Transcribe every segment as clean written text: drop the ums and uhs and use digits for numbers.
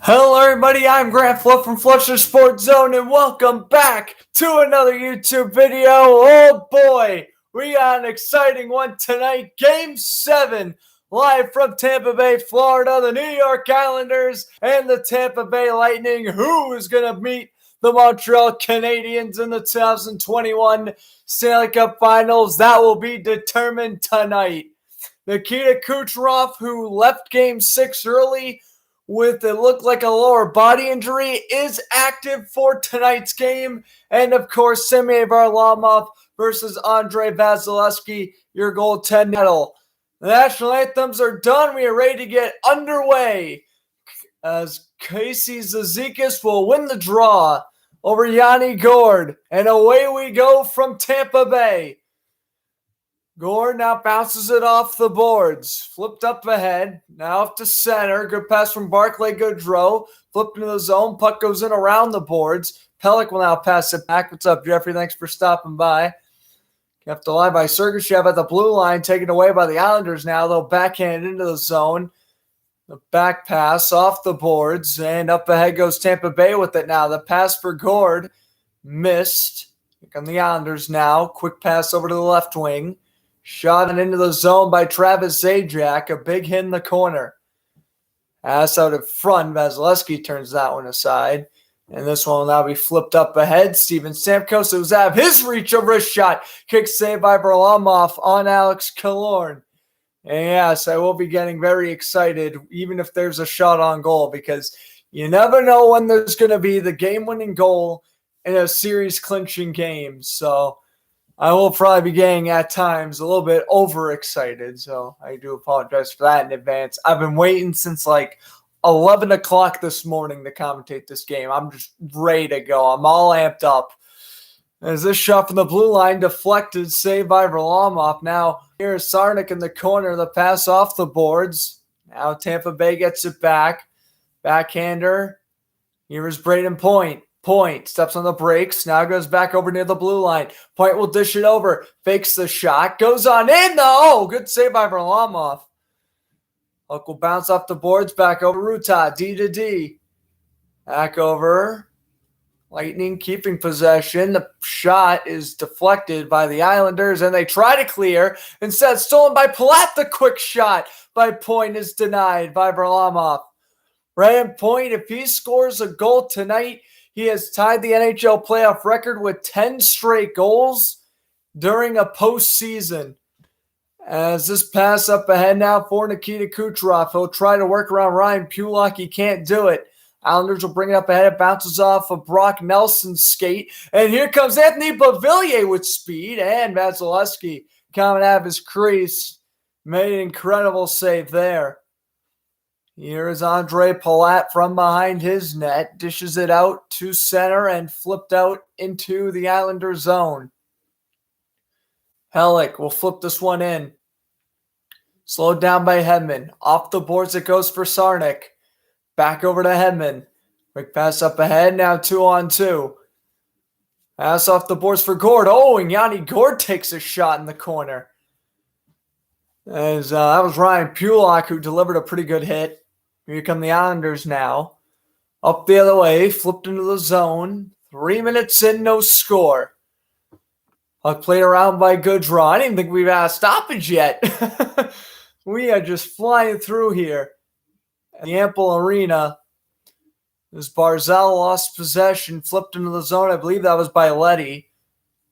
Hello everybody, I'm Grant Fluff from Flusher Sports Zone and welcome back to another YouTube video. Oh boy, we got an exciting one tonight. Game 7, live from Tampa Bay, Florida. The New York Islanders and the Tampa Bay Lightning. Who is going to meet the Montreal Canadiens in the 2021 Stanley Cup Finals? That will be determined tonight. Nikita Kucherov, who left Game 6 early with it looked like a lower body injury, is active for tonight's game. And of course, Semyon Varlamov versus Andrei Vasilevskiy, your goaltending battle. The national anthems are done. We are ready to get underway as Casey Zizekas will win the draw over Yanni Gourde. And away we go from Tampa Bay. Gourde now bounces it off the boards. Flipped up ahead. Now up to center. Good pass from Barclay Goodrow. Flipped into the zone. Puck goes in around the boards. Pelech will now pass it back. What's up, Jeffrey? Thanks for stopping by. Kept alive by Sergachev at the blue line. Taken away by the Islanders now. They'll backhand into the zone. The back pass off the boards. And up ahead goes Tampa Bay with it now. The pass for Gourde. Missed. Here come the Islanders now. Quick pass over to the left wing. Shot it into the zone by Travis Zajac. A big hit in the corner. Pass out in front. Vasilevskiy turns that one aside. And this one will now be flipped up ahead. Steven Stamkos was out of his reach over a shot. Kick saved by Varlamov on Alex Killorn. And yes, I will be getting very excited even if there's a shot on goal because you never know when there's going to be the game-winning goal in a series-clinching game. So I will probably be getting, at times, a little bit overexcited, so I do apologize for that in advance. I've been waiting since, 11 o'clock this morning to commentate this game. I'm just ready to go. I'm all amped up. As this shot from the blue line deflected, saved by Varlamov. Now, here's Sarnik in the corner. The pass off the boards. Now Tampa Bay gets it back. Backhander. Here's Braden Point. Point steps on the brakes. Now goes back over near the blue line. Point will dish it over. Fakes the shot. Goes on in. Oh, good save by Varlamov. Puck will bounce off the boards. Back over Ruta. D to D. Back over. Lightning keeping possession. The shot is deflected by the Islanders, and they try to clear. Instead, stolen by Palat. The quick shot by Point is denied by Varlamov. Brandon Point, if he scores a goal tonight, he has tied the NHL playoff record with 10 straight goals during a postseason. As this pass up ahead now for Nikita Kucherov. He'll try to work around Ryan Pulock. He can't do it. Islanders will bring it up ahead. It bounces off of Brock Nelson's skate. And here comes Anthony Beauvillier with speed. And Vasilevskiy coming out of his crease. Made an incredible save there. Here is Andre Palat from behind his net. Dishes it out to center and flipped out into the Islander zone. Pelech will flip this one in. Slowed down by Hedman. Off the boards it goes for Sarnik. Back over to Hedman. Quick pass up ahead. Now 2-on-2. Pass off the boards for Gourde. Oh, and Yanni Gourde takes a shot in the corner. As that was Ryan Pulock who delivered a pretty good hit. Here come the Islanders now. Up the other way, flipped into the zone. 3 minutes in, no score. Puck played around by Goodrow. I didn't think we've had a stoppage yet. We are just flying through here. The Ample Arena. As Barzal lost possession, flipped into the zone. I believe that was by Leddy.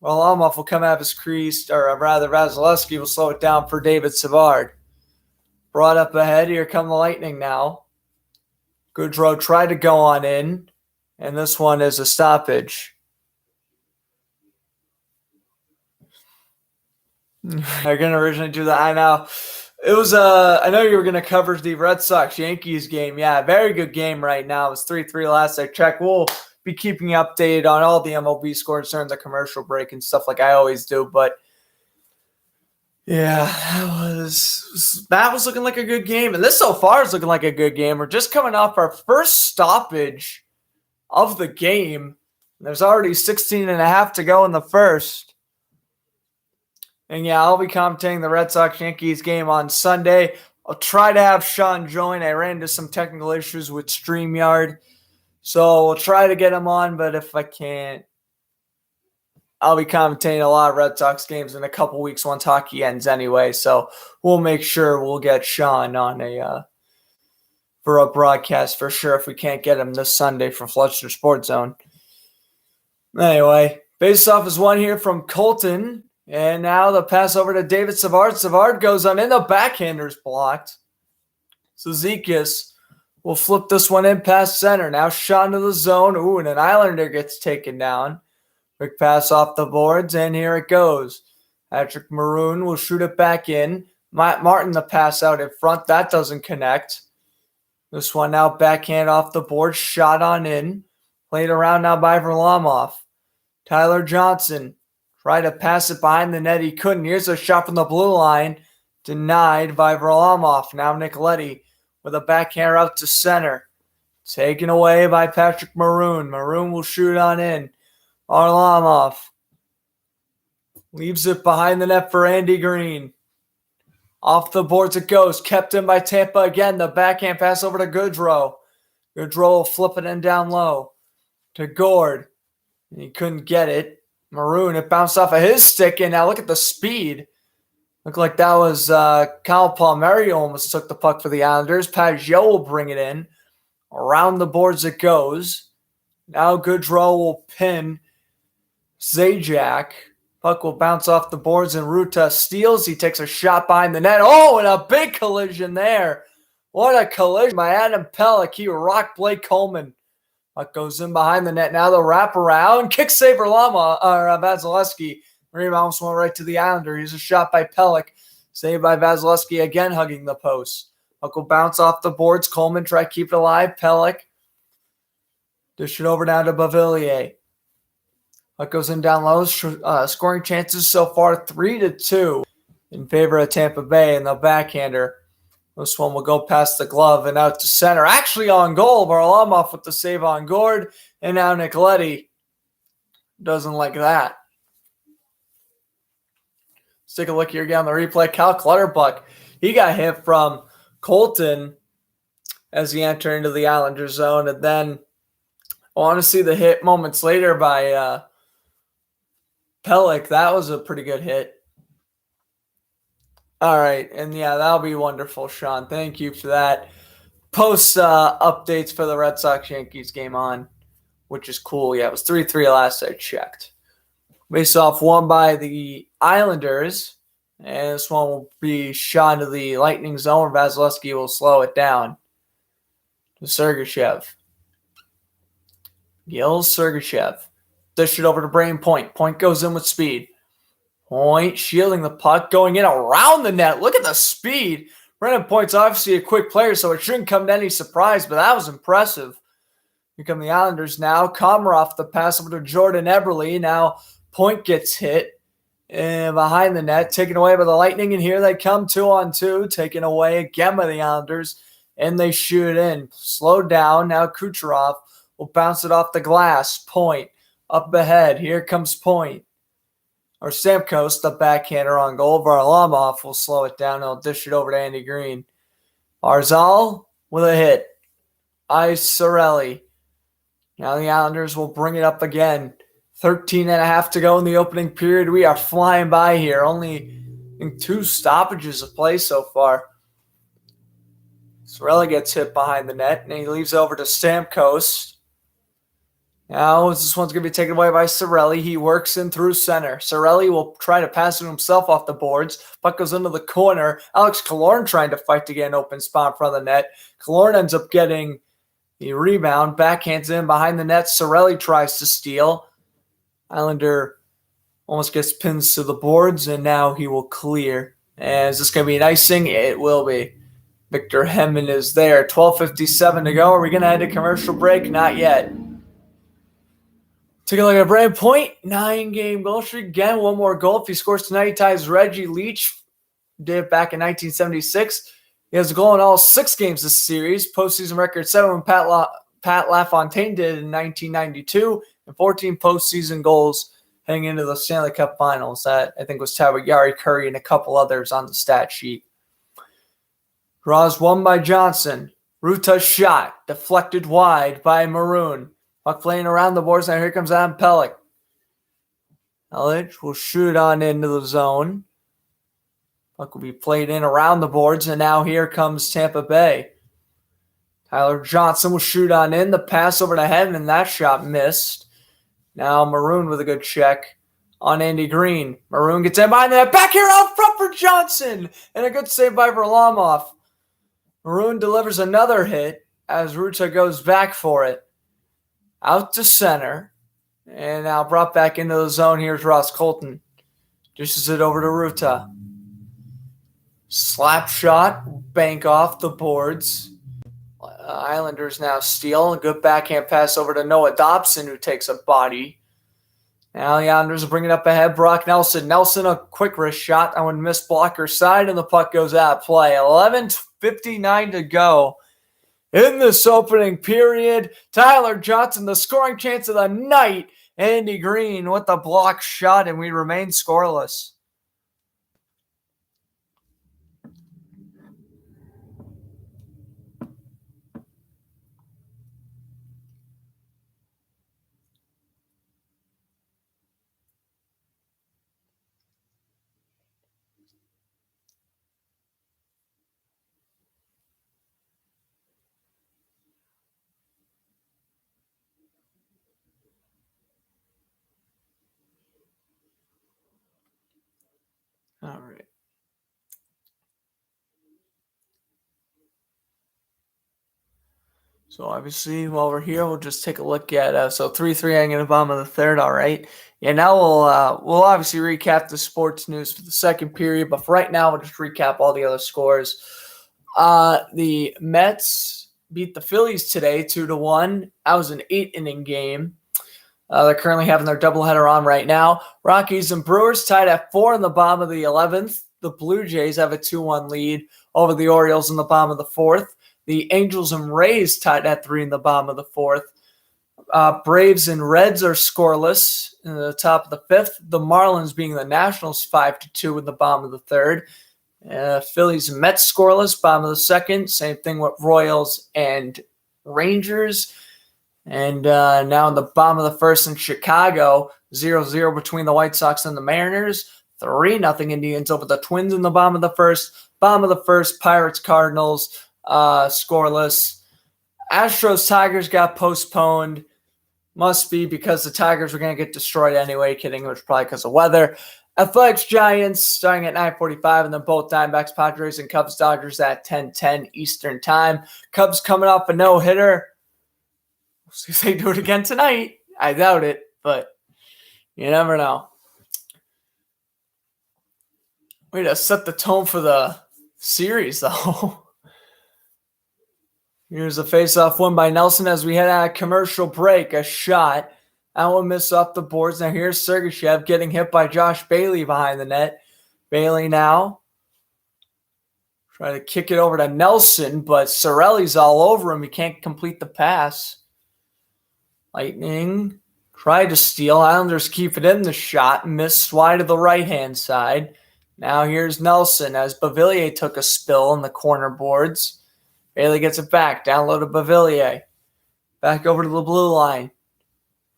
Varlamov will come out of his crease, or rather Vasilevskiy will slow it down for David Savard. Brought up ahead. Here come the Lightning now. Goodrow tried to go on in, and this one is a stoppage. They're going to originally do that. I know. It was, I know you were going to cover the Red Sox-Yankees game. Yeah, very good game right now. It was 3-3 last I checked. We'll be keeping you updated on all the MLB scores during the commercial break and stuff like I always do, but yeah, that was looking like a good game. And this so far is looking like a good game. We're just coming off our first stoppage of the game. There's already 16 and a half to go in the first. And yeah, I'll be commentating the Red Sox-Yankees game on Sunday. I'll try to have Sean join. I ran into some technical issues with StreamYard, so we'll try to get him on, but if I can't, I'll be commentating a lot of Red Sox games in a couple weeks once hockey ends anyway, so we'll make sure we'll get Sean on for a broadcast for sure if we can't get him this Sunday from Fletcher Sports Zone. Anyway, faceoff is one here from Colton, and now the pass over to David Savard. Savard goes on in, the backhander's blocked. Cizikas will flip this one in past center. Now shot into the zone. Ooh, and an Islander gets taken down. Quick pass off the boards, and here it goes. Patrick Maroon will shoot it back in. Matt Martin the pass out in front. That doesn't connect. This one now backhand off the board. Shot on in. Played around now by Varlamov. Tyler Johnson tried to pass it behind the net. He couldn't. Here's a shot from the blue line. Denied by Varlamov. Now Nicoletti with a backhand out to center. Taken away by Patrick Maroon. Maroon will shoot on in. Varlamov leaves it behind the net for Andy Green. Off the boards it goes. Kept in by Tampa again. The backhand pass over to Goodrow. Goodrow will flip it in down low to Gord. And he couldn't get it. Maroon, it bounced off of his stick. And now look at the speed. Looked like that was Kyle Palmieri almost took the puck for the Islanders. Pajot will bring it in. Around the boards it goes. Now Goodrow will pin Zajac. Puck will bounce off the boards and Ruta steals. He takes a shot behind the net. Oh, and a big collision there. What a collision by Adam Pelech. He rocked Blake Coleman. Puck goes in behind the net. Now the wraparound. Kick save for Vasilevsky. Rebound almost went right to the Islander. Here's a shot by Pelech. Saved by Vasilevsky again hugging the post. Puck will bounce off the boards. Coleman try to keep it alive. Pelech. Dish it over down to Beauvillier. Puck goes in down low. Scoring chances so far 3-2 in favor of Tampa Bay. And the backhander. This one will go past the glove and out to center. Actually on goal. Varlamov with the save on Gord. And now Nicoletti doesn't like that. Let's take a look here again on the replay. Cal Clutterbuck. He got hit from Colton as he entered into the Islander zone. And then I want to see the hit moments later by Pelech. That was a pretty good hit. All right. And yeah, that'll be wonderful, Sean. Thank you for that. Post updates for the Red Sox-Yankees game on, which is cool. Yeah, it was 3-3 last I checked. Face-off won by the Islanders. And this one will be shot into the Lightning zone. Vasilevsky will slow it down to Sergachev. Gil Sergachev. Dish it over to Braden Point. Point goes in with speed. Point shielding the puck, going in around the net. Look at the speed. Brandon Point's obviously a quick player, so it shouldn't come to any surprise, but that was impressive. Here come the Islanders now. Komarov, the pass over to Jordan Eberle. Now Point gets hit behind the net, taken away by the Lightning, and here they come 2-on-2, taken away again by the Islanders, and they shoot in. Slowed down. Now Kucherov will bounce it off the glass. Point up ahead. Here comes Point. Or Stamkos, the backhander on goal. Varlamov will slow it down. He'll dish it over to Andy Green. Barzal with a hit. Ice Cirelli. Now the Islanders will bring it up again. 13.5 to go in the opening period. We are flying by here. Only in 2 stoppages of play so far. Cirelli gets hit behind the net, and he leaves over to Stamkos. Now this one's going to be taken away by Cirelli. He works in through center. Cirelli will try to pass it himself off the boards. Puck goes into the corner. Alex Killorn trying to fight to get an open spot in front of the net. Killorn ends up getting the rebound. Backhands in behind the net. Cirelli tries to steal. Islander almost gets pins to the boards, and now he will clear. And is this going to be an icing? It will be. Victor Hedman is there. 12:57 to go. Are we going to head to commercial break? Not yet. Take a look at Brandon Point, 9-game goal streak. Again, one more goal. If he scores tonight, he ties Reggie Leach. Did it back in 1976. He has a goal in all 6 games this series. Postseason record 7 when Pat LaFontaine did in 1992. And 14 postseason goals heading into the Stanley Cup Finals. That, I think, was tied with Yari Curry and a couple others on the stat sheet. Draws one by Johnson. Ruta shot. Deflected wide by Maroon. Puck playing around the boards. Now here comes Adam Pelech. Pelech will shoot on into the zone. Puck will be played in around the boards. And now here comes Tampa Bay. Tyler Johnson will shoot on in. The pass over to Hedman, and that shot missed. Now Maroon with a good check on Andy Green. Maroon gets in behind the net. Back here out front for Johnson. And a good save by Varlamov. Maroon delivers another hit as Ruta goes back for it. Out to center. And now brought back into the zone. Here's Ross Colton. Dishes it over to Ruta. Slap shot. Bank off the boards. Islanders now steal. A good backhand pass over to Noah Dobson, who takes a body. Now the Islanders will bring it up ahead. Brock Nelson. Nelson, a quick wrist shot. That one missed blocker side, and the puck goes out of play. 11:59 to go in this opening period. Tyler Johnson, the scoring chance of the night. Andy Green with the block shot, and we remain scoreless. All right. So obviously, while we're here, we'll just take a look at 3-3 hanging in the bottom of the third. All right. Yeah. Now we'll obviously recap the sports news for the second period, but for right now, we'll just recap all the other scores. The Mets beat the Phillies today 2-1. That was an 8-inning game. They're currently having their doubleheader on right now. Rockies and Brewers tied at 4 in the bottom of the 11th. The Blue Jays have a 2-1 lead over the Orioles in the bottom of the 4th. The Angels and Rays tied at 3 in the bottom of the 4th. Braves and Reds are scoreless in the top of the 5th. The Marlins being the Nationals 5-2 in the bottom of the 3rd. Phillies and Mets scoreless, bottom of the 2nd. Same thing with Royals and Rangers. And now in the bottom of the 1st in Chicago, 0-0 between the White Sox and the Mariners. 3-0 Indians over the Twins in the bottom of the 1st. Bottom of the 1st, Pirates, Cardinals, scoreless. Astros, Tigers got postponed. Must be because the Tigers were going to get destroyed anyway. Kidding, it was probably because of weather. Athletics, Giants starting at 9:45, and then both Diamondbacks, Padres, and Cubs, Dodgers at 10:10 Eastern Time. Cubs coming off a no-hitter. We'll see if they do it again tonight. I doubt it, but you never know. Way to set the tone for the series, though. Here's a face-off win by Nelson as we head out a commercial break. A shot. That one missed off the boards. Now here's Sergachev getting hit by Josh Bailey behind the net. Bailey now try to kick it over to Nelson, but Cirelli's all over him. He can't complete the pass. Lightning tried to steal. Islanders keep it in the shot. Missed wide to the right-hand side. Now here's Nelson as Beauvillier took a spill in the corner boards. Bailey gets it back. Down low to Beauvillier. Back over to the blue line.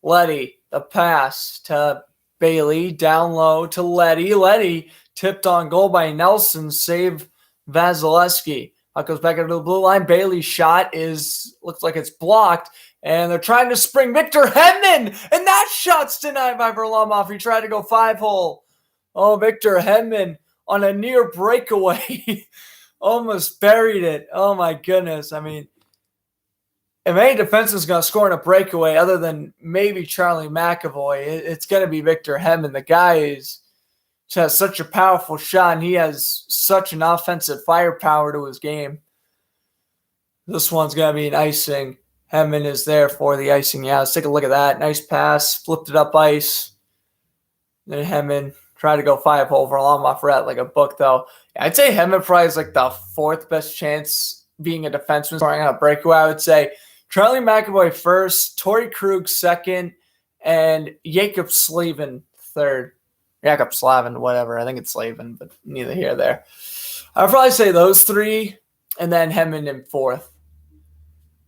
Leddy, the pass to Bailey. Down low to Leddy. Leddy tipped on goal by Nelson. Save Vasilevsky. Puck goes back into the blue line. Bailey's shot looks like it's blocked. And they're trying to spring Victor Hedman. And that shot's denied by Varlamov. He tried to go 5-hole. Oh, Victor Hedman on a near breakaway. Almost buried it. Oh, my goodness. I mean, if any defenseman is going to score in a breakaway other than maybe Charlie McAvoy, it's going to be Victor Hedman. The guy just has such a powerful shot, and he has such an offensive firepower to his game. This one's going to be an icing. Hedman is there for the icing. Yeah, let's take a look at that. Nice pass. Flipped it up ice. Then Hedman tried to go 5-hole. Varlamov read like a book, though. I'd say Hedman probably is like the 4th best chance being a defenseman scoring on a breakaway. I would say Charlie McAvoy first, Torrey Krug second, and Jacob Slavin third. Jacob Slavin, whatever. I think it's Slavin, but neither here nor there. I'd probably say those three. and then Hedman in fourth.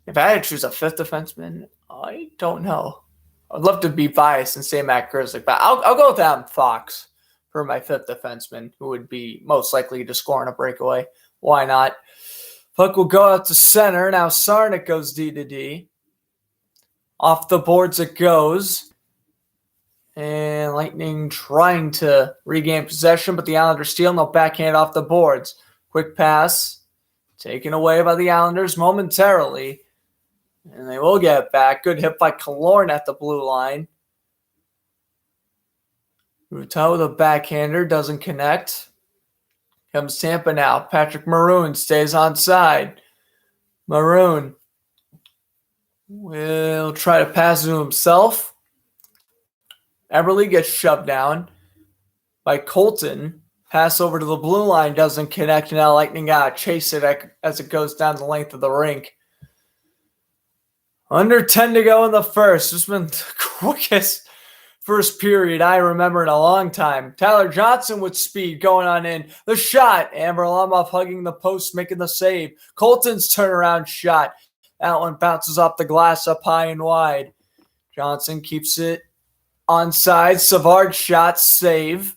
If I had to choose a fifth defenseman, I don't know. I'd love to be biased and say Matt Grizzly, but I'll go with Adam Fox for my fifth defenseman, who would be most likely to score on a breakaway. Why not? Puck will go out to center. Now Sarnik goes D to D. Off the boards it goes. And Lightning trying to regain possession, but the Islanders steal. No backhand off the boards. Quick pass. Taken away by the Islanders momentarily. And they will get it back. Good hit by Killorn at the blue line. Ruteau, the backhander, doesn't connect. Comes Tampa now. Patrick Maroon stays on side. Maroon will try to pass to himself. Eberle gets shoved down by Colton. Pass over to the blue line doesn't connect. Now Lightning got to chase it as it goes down the length of the rink. Under 10 to go in the first. This has been the quickest first period I remember in a long time. Tyler Johnson with speed going on in. The shot. Amber Lamoff hugging the post, making the save. Colton's turnaround shot. That one bounces off the glass up high and wide. Johnson keeps it onside. Savard shot, save.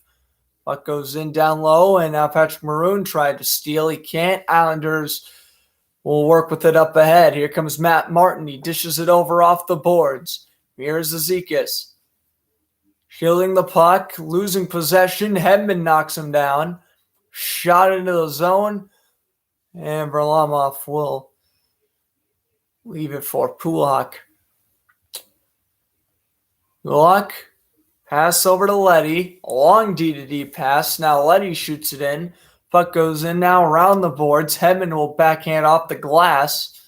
Puck goes in down low, and now Patrick Maroon tried to steal. He can't. Islanders will work with it up ahead. Here comes Matt Martin. He dishes it over off the boards. Here's Zizekas. Shielding the puck, losing possession. Hedman knocks him down. Shot into the zone. And Varlamov will leave it for Pulock. Pulock, pass over to Leddy. A long D-to-D pass. Now Leddy shoots it in. Puck goes in now around the boards. Hedman will backhand off the glass.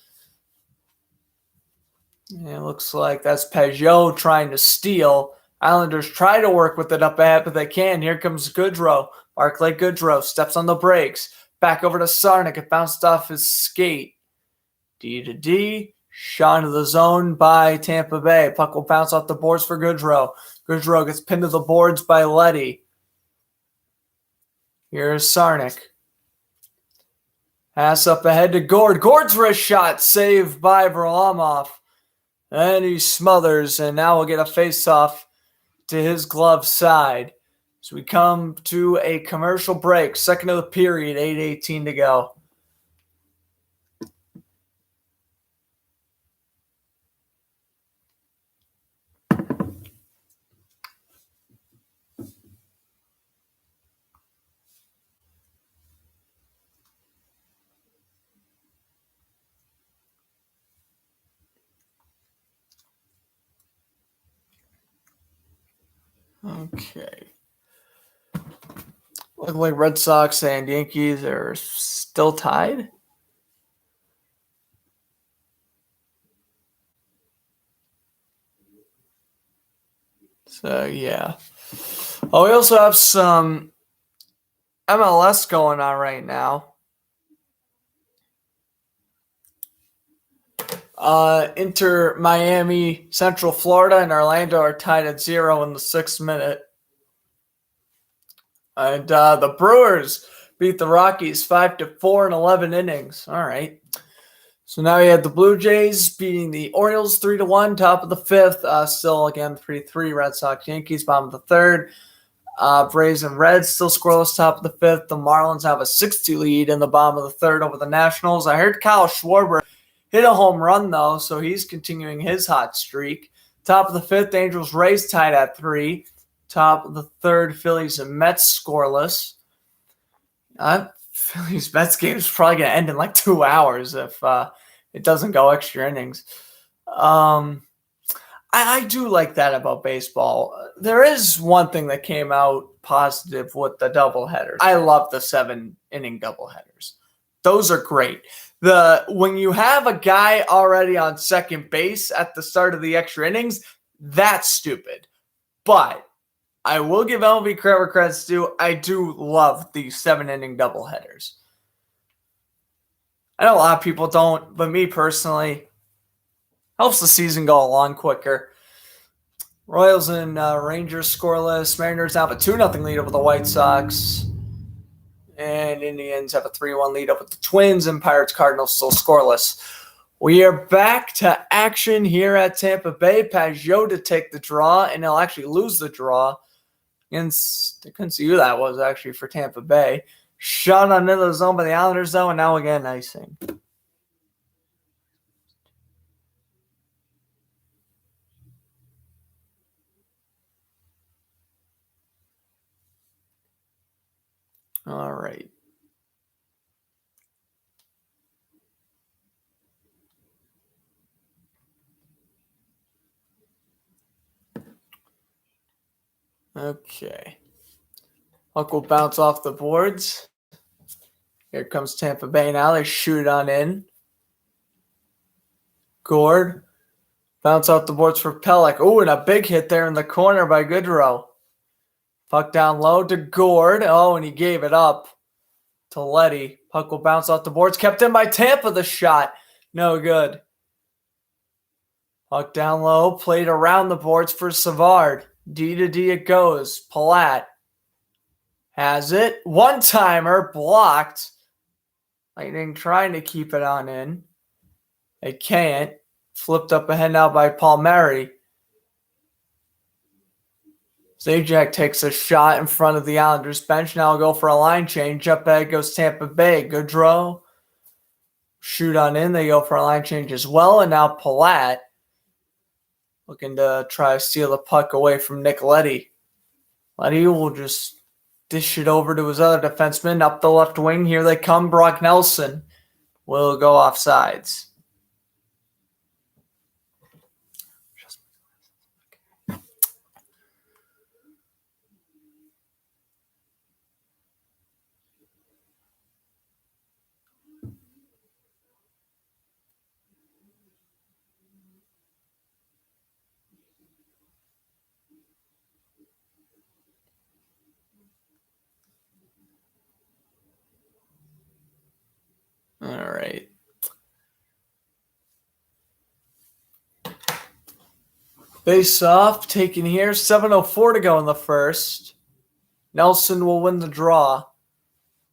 And it looks like that's Peugeot trying to steal. Islanders try to work with it up ahead, but they can't. Here comes Goodrow. Barclay Goodrow steps on the brakes. Back over to Sarnik. It bounced off his skate. D to D. Shot into the zone by Tampa Bay. Puck will bounce off the boards for Goodrow. Goodrow gets pinned to the boards by Leddy. Here's Sarnik. Pass up ahead to Gord. Gord's wrist shot saved by Varlamov. And he smothers, and now we'll get a face-off to his glove side. So we come to a commercial break. Second of the period, 8:18 to go. Okay. Look like Red Sox and Yankees are still tied. So, yeah. Oh, we also have some MLS going on right now. Inter Miami, Central Florida, and Orlando are tied at 0 in the 6th minute. And the Brewers beat the Rockies 5-4 in 11 innings. All right. So now you had the Blue Jays beating the Orioles 3-1, top of the 5th. Still, again, 3-3, Red Sox, Yankees, bottom of the 3rd. Braves and Reds still scoreless, top of the 5th. The Marlins have a 6-2 lead in the bottom of the 3rd over the Nationals. I heard Kyle Schwarber hit a home run, though, so he's continuing his hot streak. Top of the 5th, Angels Rays tied at 3. Top of the 3rd, Phillies and Mets scoreless. Phillies Mets game is probably going to end in like 2 hours if it doesn't go extra innings. I do like that about baseball. There is one thing that came out positive with the doubleheaders. I love the 7-inning doubleheaders. Those are great. When you have a guy already on second base at the start of the extra innings, that's stupid. But I will give MLB credit where credit's due. I do love the 7-inning doubleheaders. I know a lot of people don't, but me personally, helps the season go along quicker. Royals and Rangers scoreless. Mariners have a 2-0 lead over the White Sox. And Indians have a 3-1 lead up with the Twins, and Pirates Cardinals still scoreless. We are back to action here at Tampa Bay. Pajot to take the draw, and he'll actually lose the draw. And I couldn't see who that was actually for Tampa Bay. Shot on into the zone by the Islanders, though, and now again icing. All right. Okay. Puck will bounce off the boards. Here comes Tampa Bay now. They shoot it on in. Gord. Bounce off the boards for Pelech. Oh, and a big hit there in the corner by Goodrow. Puck down low to Gord. Oh, and he gave it up to Letty. Puck will bounce off the boards. Kept in by Tampa, the shot. No good. Puck down low. Played around the boards for Savard. D to D it goes. Palat has it. One-timer. Blocked. Lightning trying to keep it on in. They can't. Flipped up ahead now by Palmieri. Zajac takes a shot in front of the Islanders bench. Now will go for a line change. Up ahead goes Tampa Bay. Goodrow. Shoot on in. They go for a line change as well. And now Palat looking to try to steal the puck away from Nick Letty. Letty will just dish it over to his other defenseman. Up the left wing. Here they come. Brock Nelson will go off sides. All right. Face off, taken here. 7:04 to go in the first. Nelson will win the draw.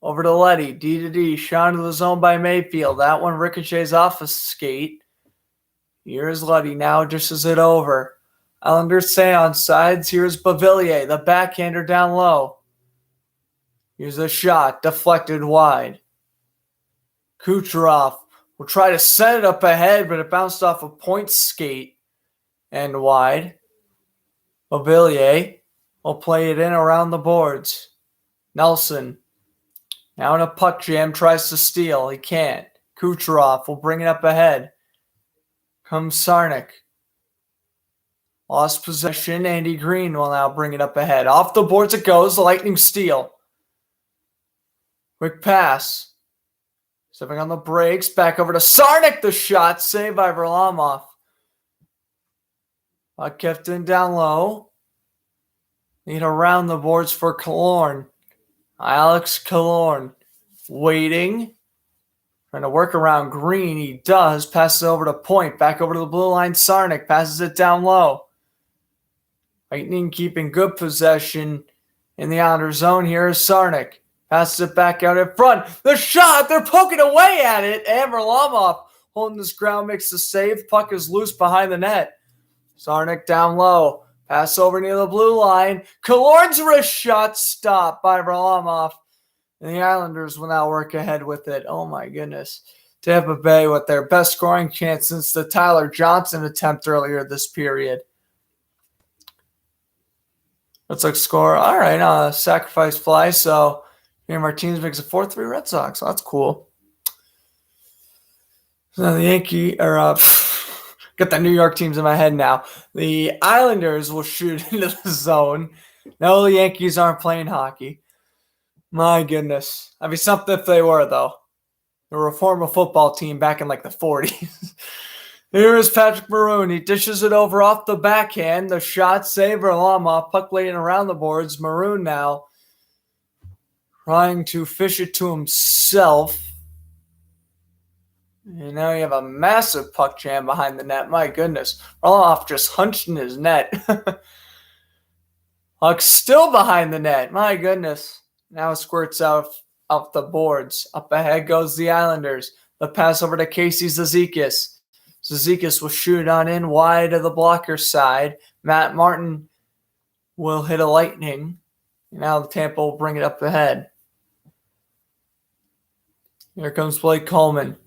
Over to Letty. D to D. Shot into the zone by Mayfield. That one ricochets off a skate. Here's Letty now, just as it over. Islanders stay on sides. Here's Bavillier, the backhander down low. Here's a shot, deflected wide. Kucherov will try to set it up ahead, but it bounced off a point skate and wide. Bavillier will play it in around the boards. Nelson, now in a puck jam, tries to steal. He can't. Kucherov will bring it up ahead. Comes Sarnik. Lost possession. Andy Green will now bring it up ahead. Off the boards it goes. The Lightning steal. Quick pass. Stepping on the brakes. Back over to Sarnik. The shot. Saved by Varlamov. Puck kept in down low. Need around the boards for Killorn. Alex Killorn waiting. Trying to work around Green. He does. Passes it over to Point. Back over to the blue line. Sarnik passes it down low. Lightning keeping good possession in the outer zone. Here is Sarnik. Passes it back out in front. The shot. They're poking away at it. And Varlamov holding this ground makes the save. Puck is loose behind the net. Sarnik down low. Pass over near the blue line. Killorn's wrist shot stopped by Varlamov. And the Islanders will now work ahead with it. Oh my goodness. Tampa Bay with their best scoring chance since the Tyler Johnson attempt earlier this period. Looks like score. All right, sacrifice fly. So here Martinez makes a 4-3 Red Sox. So that's cool. So the got the New York teams in my head now. The Islanders will shoot into the zone. No, the Yankees aren't playing hockey. My goodness. That'd be something if they were, though. They were a former football team back in like the 40s. Here is Patrick Maroon. He dishes it over off the backhand. The shot saved Varlamov. Puck laying around the boards. Maroon now trying to fish it to himself. And now you have a massive puck jam behind the net. My goodness. Varlamov just hunched in his net. Puck still behind the net. My goodness. Now it squirts out off the boards. Up ahead goes the Islanders. The pass over to Casey Zizekas. Zizekas will shoot on in wide of the blocker side. Matt Martin will hit a lightning. Now the Tampa will bring it up ahead. Here comes Blake Coleman.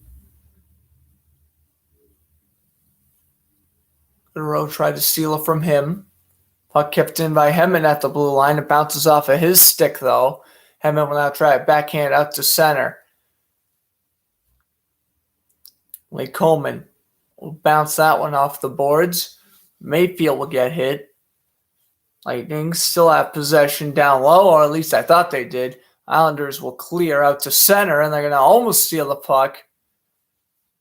Rowe tried to steal it from him. Puck kept in by Hedman at the blue line. It bounces off of his stick, though. Hedman will now try it backhand out to center. Blake Coleman will bounce that one off the boards. Mayfield will get hit. Lightning still have possession down low, or at least I thought they did. Islanders will clear out to center, and they're going to almost steal the puck.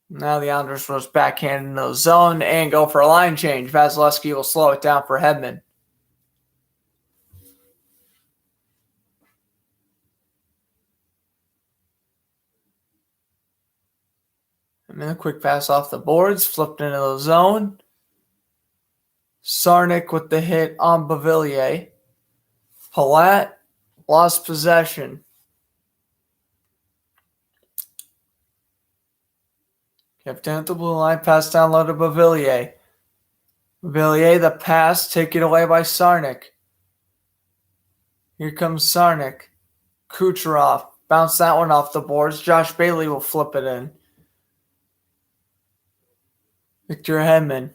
Now the Islanders rush backhand in the zone and go for a line change. Vasilevsky will slow it down for Hedman. And then a quick pass off the boards, flipped into the zone. Sarnik with the hit on Beauvillier. Palat lost possession. Kept in at the blue line, pass down low to Beauvillier. Beauvillier, the pass, taken away by Sarnik. Here comes Sarnik. Kucherov, bounce that one off the boards. Josh Bailey will flip it in. Victor Hedman.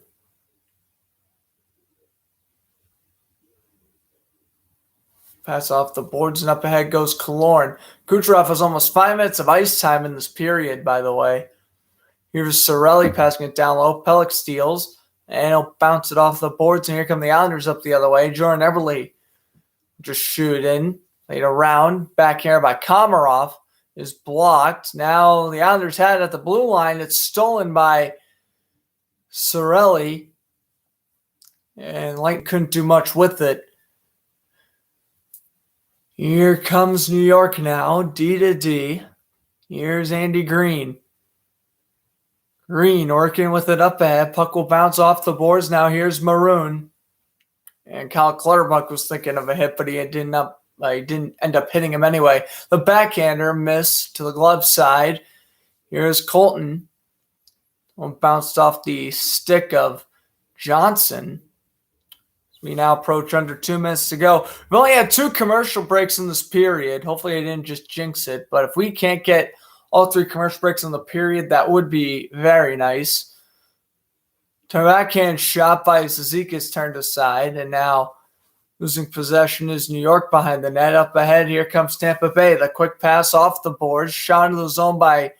Pass off the boards and up ahead goes Killorn. Kucherov has almost 5 minutes of ice time in this period, by the way. Here's Cirelli passing it down low. Pelech steals, and he'll bounce it off the boards, and here come the Islanders up the other way. Jordan Eberle just shoot in. Laid around. Back here by Komarov is blocked. Now the Islanders had it at the blue line. It's stolen by Cirelli, and Light couldn't do much with it. Here comes New York now, D to D. Here's Andy Green. Green working with it up ahead. Puck will bounce off the boards. Now here's Maroon. And Kyle Clutterbuck was thinking of a hit, but he didn't end up hitting him anyway. The backhander missed to the glove side. Here's Colton. Bounced off the stick of Johnson. We now approach under 2 minutes to go. We've only had 2 commercial breaks in this period. Hopefully I didn't just jinx it. But if we can't get all 3 commercial breaks in the period, that would be very nice. Backhand shot by Zizekas turned aside. And now losing possession is New York behind the net. Up ahead, here comes Tampa Bay. The quick pass off the boards. Shot into the zone by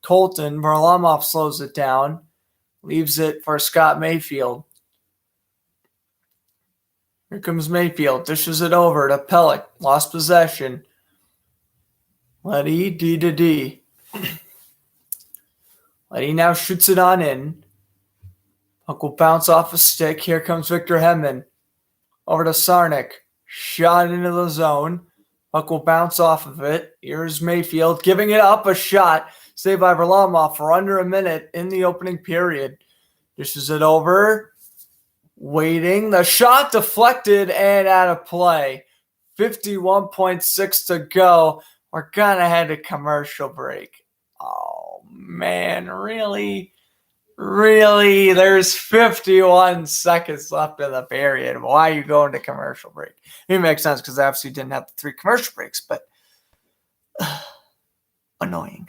Colton. Varlamov slows it down. Leaves it for Scott Mayfield. Here comes Mayfield. Dishes it over to Pelech. Lost possession. Leddy, D to D. Leddy now shoots it on in. Puck will bounce off a stick. Here comes Victor Hedman. Over to Sarnik. Shot into the zone. Puck will bounce off of it. Here's Mayfield giving it up. A shot. Saved by Varlamov for under a minute in the opening period. Dishes it over. Waiting. The shot deflected and out of play. 51.6 to go. We're going to head to commercial break. Oh, man. Really? Really? There's 51 seconds left in the period. Why are you going to commercial break? It makes sense because I obviously didn't have the 3 commercial breaks, but annoying.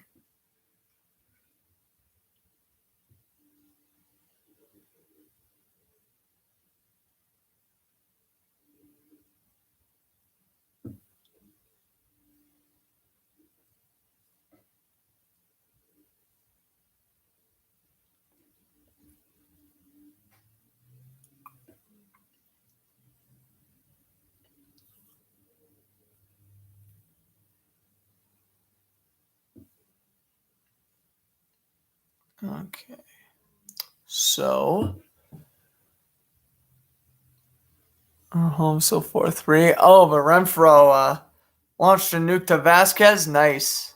Okay. So, home so 4-3. Oh, but Renfro launched a nuke to Vasquez. Nice.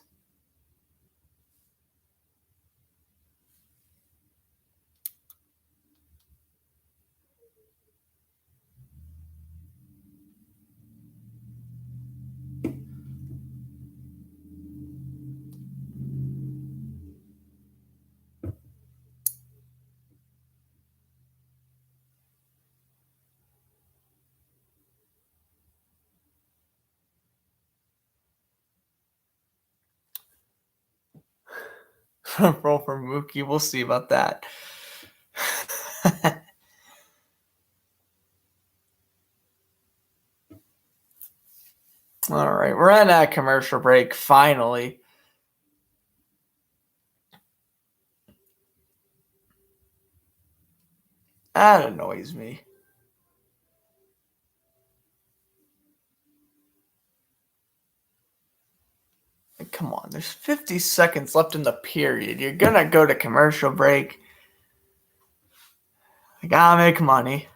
Roll for Mookie. We'll see about that. All right, we're on that commercial break finally. That annoys me. Come on, there's 50 seconds left in the period. You're gonna go to commercial break. I gotta make money.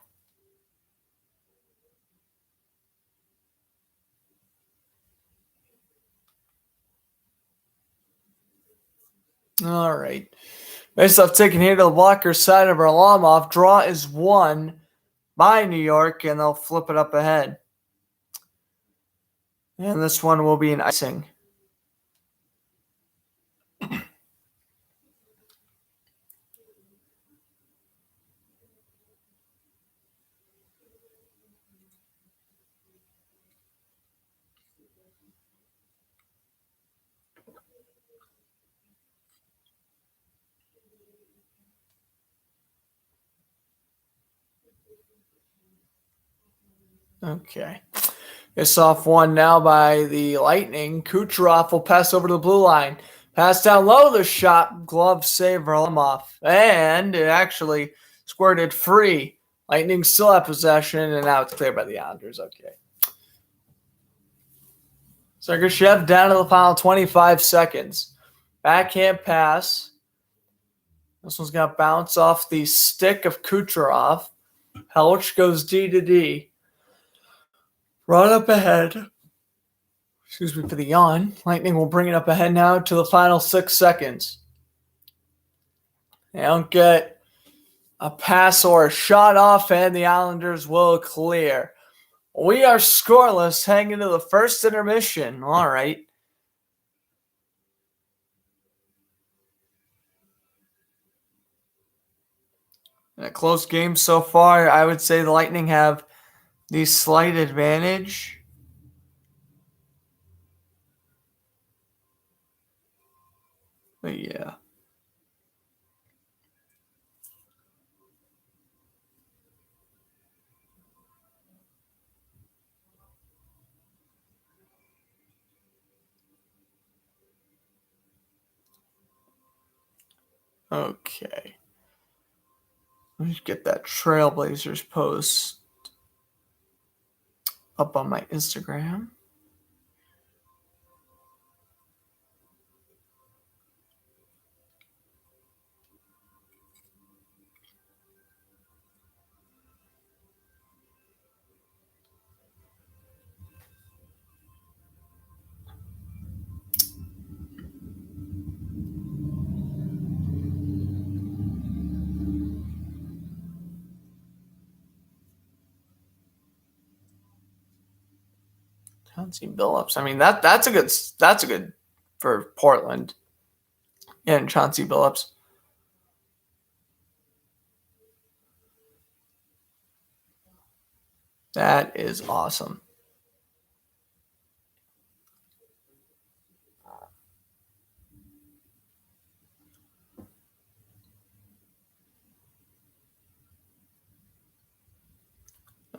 All right. Based off taking here to the blocker side of Varlamov. Draw is won by New York, and they'll flip it up ahead. And this one will be an icing. Okay. It's off one now by the Lightning. Kucherov will pass over to the blue line. Pass down low, the shot, glove save Varlamov. And it actually squirted free. Lightning still have possession, and now it's cleared by the Islanders. Okay. Sergachev down to the final 25 seconds. Backhand pass. This one's going to bounce off the stick of Kucherov. Helch goes D to D. Run up ahead. Excuse me for the yawn. Lightning will bring it up ahead now to the final 6 seconds. They don't get a pass or a shot off, and the Islanders will clear. We are scoreless heading into the first intermission. All right. In a close game so far, I would say the Lightning have the slight advantage. But yeah. Okay. Let me get that Trailblazers post up on my Instagram. Chauncey Billups. I mean that's a good for Portland. And Chauncey Billups. That is awesome.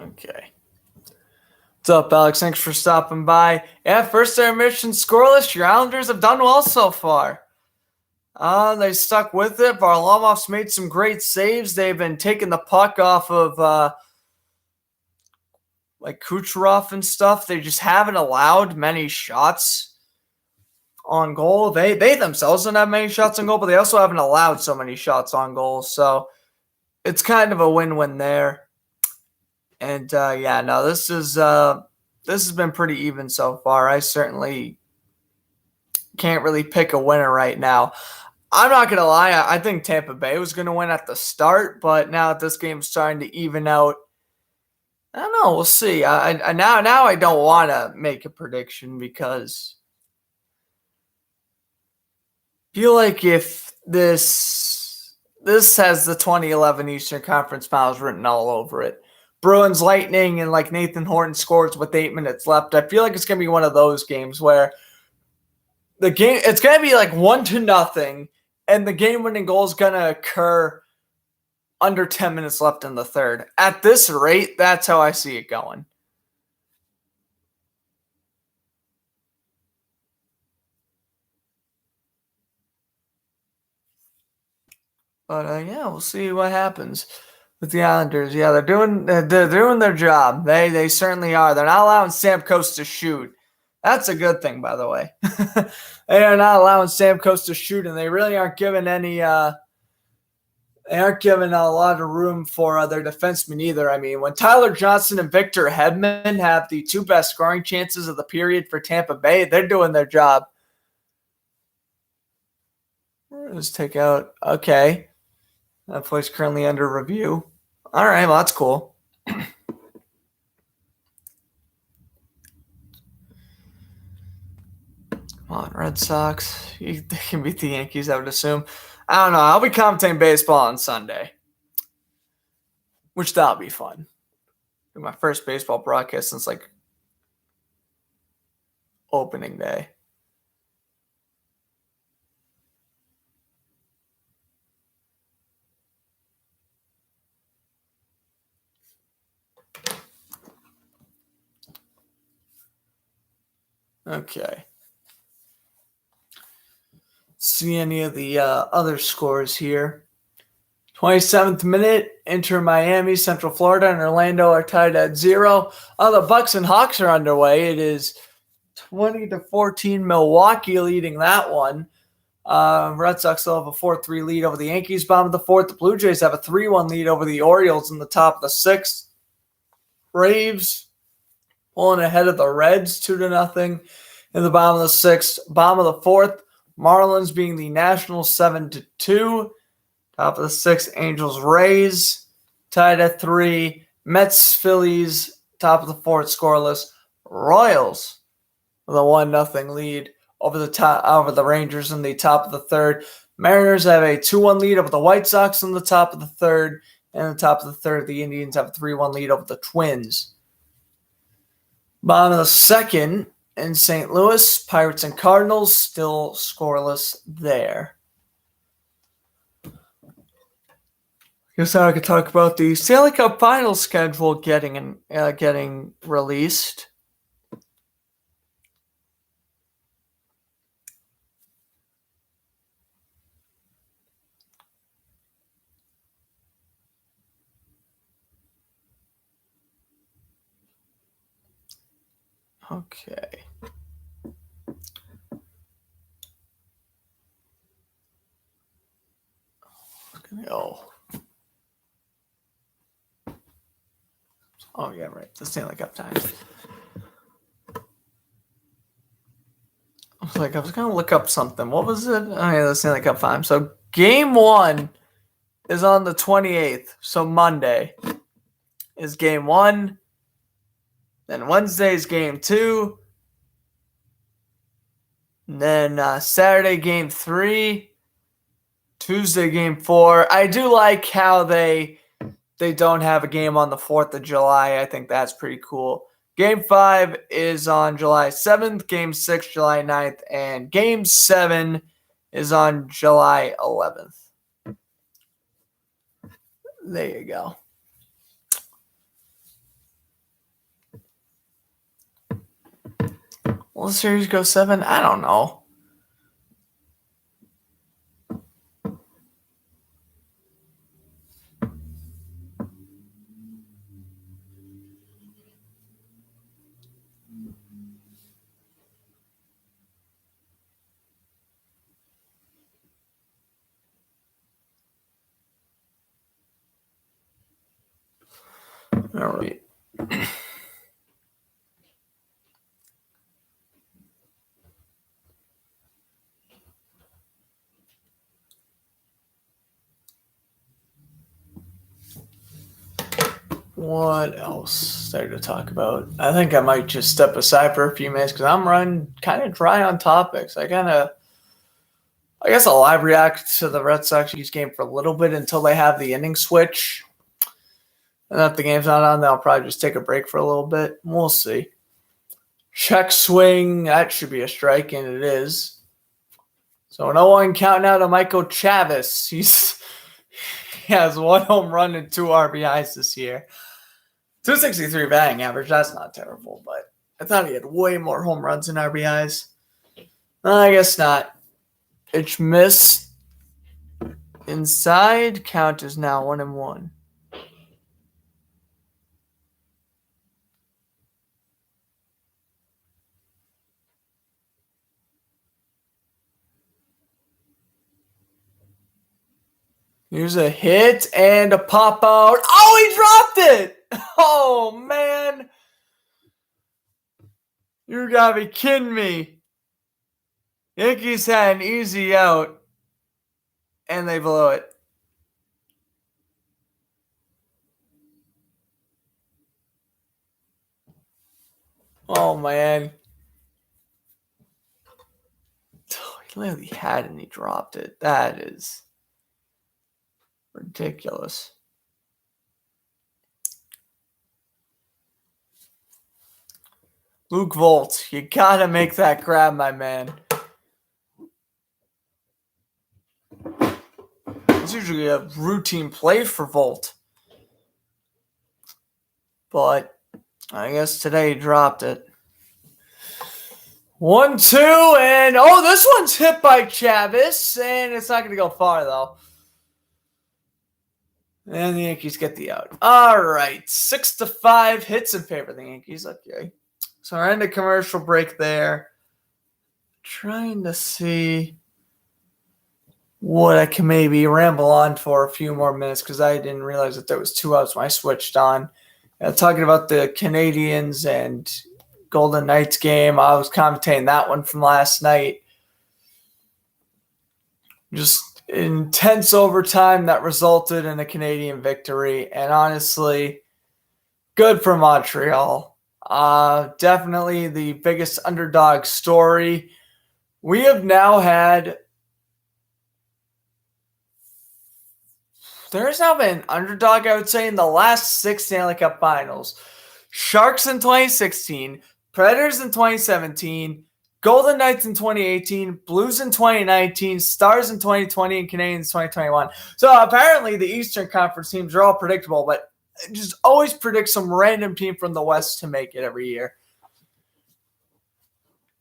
Okay. What's up, Alex? Thanks for stopping by. Yeah, first intermission scoreless. Your Islanders have done well so far. They stuck with it. Varlamov's made some great saves. They've been taking the puck off of like Kucherov and stuff. They just haven't allowed many shots on goal. They themselves don't have many shots on goal, but they also haven't allowed so many shots on goal. So it's kind of a win-win there. And yeah, no, this has been pretty even so far. I certainly can't really pick a winner right now. I'm not gonna lie. I think Tampa Bay was gonna win at the start, but now that this game's starting to even out, I don't know. We'll see. Now I don't want to make a prediction because I feel like if this has the 2011 Eastern Conference Finals written all over it. Bruins Lightning and like Nathan Horton scores with 8 minutes left. I feel like it's gonna be one of those games where the game it's gonna be like 1-0, and the game-winning goal is going to occur under 10 minutes left in the third. At this rate, that's how I see it going. But yeah, we'll see what happens with the Islanders. Yeah, they're doing their job. They certainly are. They're not allowing Stamkos to shoot. That's a good thing, by the way. They are not allowing Stamkos to shoot, and they really aren't giving any. They aren't giving a lot of room for their defensemen either. I mean, when Tyler Johnson and Victor Hedman have the two best scoring chances of the period for Tampa Bay, they're doing their job. Let's take out. Okay. That play's currently under review. All right, well, that's cool. Come on, Red Sox. They can beat the Yankees, I would assume. I don't know. I'll be commentating baseball on Sunday, which that'll be fun. My first baseball broadcast since like opening day. Okay. See any of the other scores here. 27th minute, Inter Miami, Central Florida, and Orlando are tied at 0. The Bucks and Hawks are underway. It is 20-14 Milwaukee leading that one. Red Sox still have a 4-3 lead over the Yankees. Bottom of the fourth, the Blue Jays have a 3-1 lead over the Orioles in the top of the sixth. Braves pulling ahead of the Reds 2-0 in the bottom of the sixth. Bottom of the fourth, Marlins being the Nationals 7-2. Top of the sixth, Angels Rays tied at 3. Mets Phillies top of the fourth scoreless. Royals with a 1-0 lead over the Rangers in the top of the third. Mariners have a 2-1 lead over the White Sox in the top of the third. And in the top of the third, the Indians have a 3-1 lead over the Twins. Bottom of the second in St. Louis, Pirates and Cardinals still scoreless there. Guess now I could talk about the Stanley Cup Finals schedule getting released. Okay. Oh. Oh, yeah, right. The Stanley Cup times. I was going to look up something. What was it? Oh, yeah, the Stanley Cup time. So, game 1 is on the 28th. So, Monday is game 1. Then Wednesday is game 2. And then Saturday, game 3. Tuesday, game 4. I do like how they don't have a game on the 4th of July. I think that's pretty cool. Game 5 is on July 7th. Game 6, July 9th. And Game 7 is on July 11th. There you go. Will the series go 7? I don't know. All right. What else is there to talk about? I think I might just step aside for a few minutes because I'm running kind of dry on topics. I guess I'll live react to the Red Sox game for a little bit until they have the inning switch. And if the game's not on, then I'll probably just take a break for a little bit. We'll see. Check swing, that should be a strike, and it is. So no one counting out of Michael Chavis. He has 1 home run and 2 RBIs this year. 263 batting average. That's not terrible, but I thought he had way more home runs and RBIs. I guess not. Pitch miss. Inside. Count is now 1-1. Here's a hit and a pop out. Oh, he dropped it! Oh, man. You gotta be kidding me. Yankees had an easy out, and they blew it. Oh, man. He literally had it and he dropped it. That is ridiculous. Luke Vogt, you gotta make that grab, my man. It's usually a routine play for Vogt. But I guess today he dropped it. 1-2, and oh, this one's hit by Chavis, and it's not going to go far, though. And the Yankees get the out. All right, 6-5 hits in favor of the Yankees. Okay. So we're in the commercial break there. Trying to see what I can maybe ramble on for a few more minutes because I didn't realize that there was 2 outs when I switched on. Talking about the Canadians and Golden Knights game. I was commentating that one from last night. Just intense overtime that resulted in a Canadian victory. And honestly, good for Montreal. Definitely the biggest underdog story. We have now had... There's now been an underdog, I would say, in the last 6 Stanley Cup finals. Sharks in 2016, Predators in 2017, Golden Knights in 2018, Blues in 2019, Stars in 2020, and Canadiens in 2021. So apparently the Eastern Conference teams are all predictable, but just always predict some random team from the West to make it every year.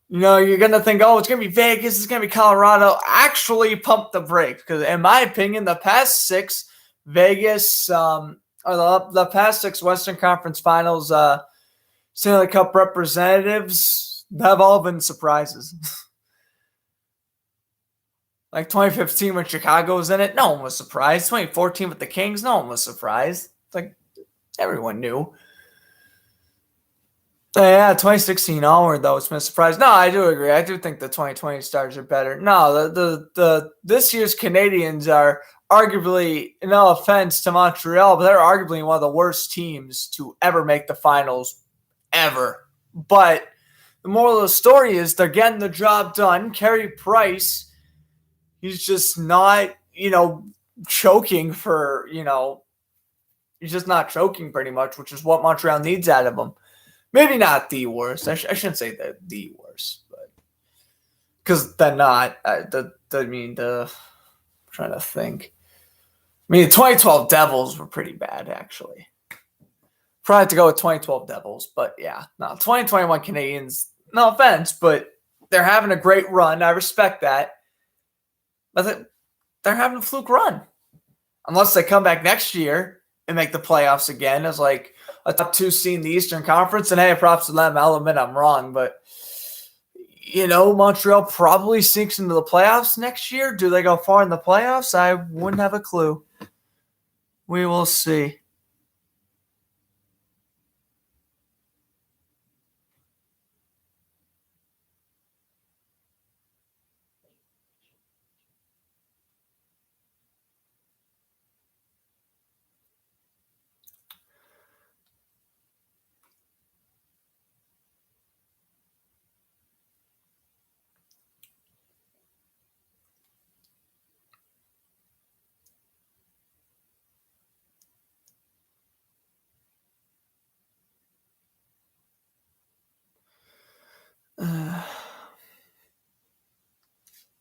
You know, you're going to think, oh, it's going to be Vegas, it's going to be Colorado. Actually pump the brakes because, in my opinion, the past 6 Vegas or the past 6 Western Conference Finals Stanley Cup representatives have all been surprises. Like 2015 when Chicago was in it, no one was surprised. 2014 with the Kings, no one was surprised. It's like everyone knew. Yeah, 2016 onward though, it's been a surprise. No, I do agree. I do think the 2020 Stars are better. No, the this year's Canadians are arguably, no offense to Montreal, but they're arguably one of the worst teams to ever make the finals ever. But the moral of the story is they're getting the job done. Carey Price, he's just not, choking for, he's just not choking pretty much, which is what Montreal needs out of him. Maybe not the worst. I shouldn't say the worst, but because they're not. I'm trying to think. I mean, the 2012 Devils were pretty bad, actually. Probably have to go with 2012 Devils, but yeah. No, 2021 Canadians, no offense, but they're having a great run. I respect that. But they're having a fluke run. Unless they come back next year and make the playoffs again as like a top 2 seed in the Eastern Conference. And hey, props to them. I'll admit I'm wrong, but Montreal probably sinks into the playoffs next year. Do they go far in the playoffs? I wouldn't have a clue. We will see.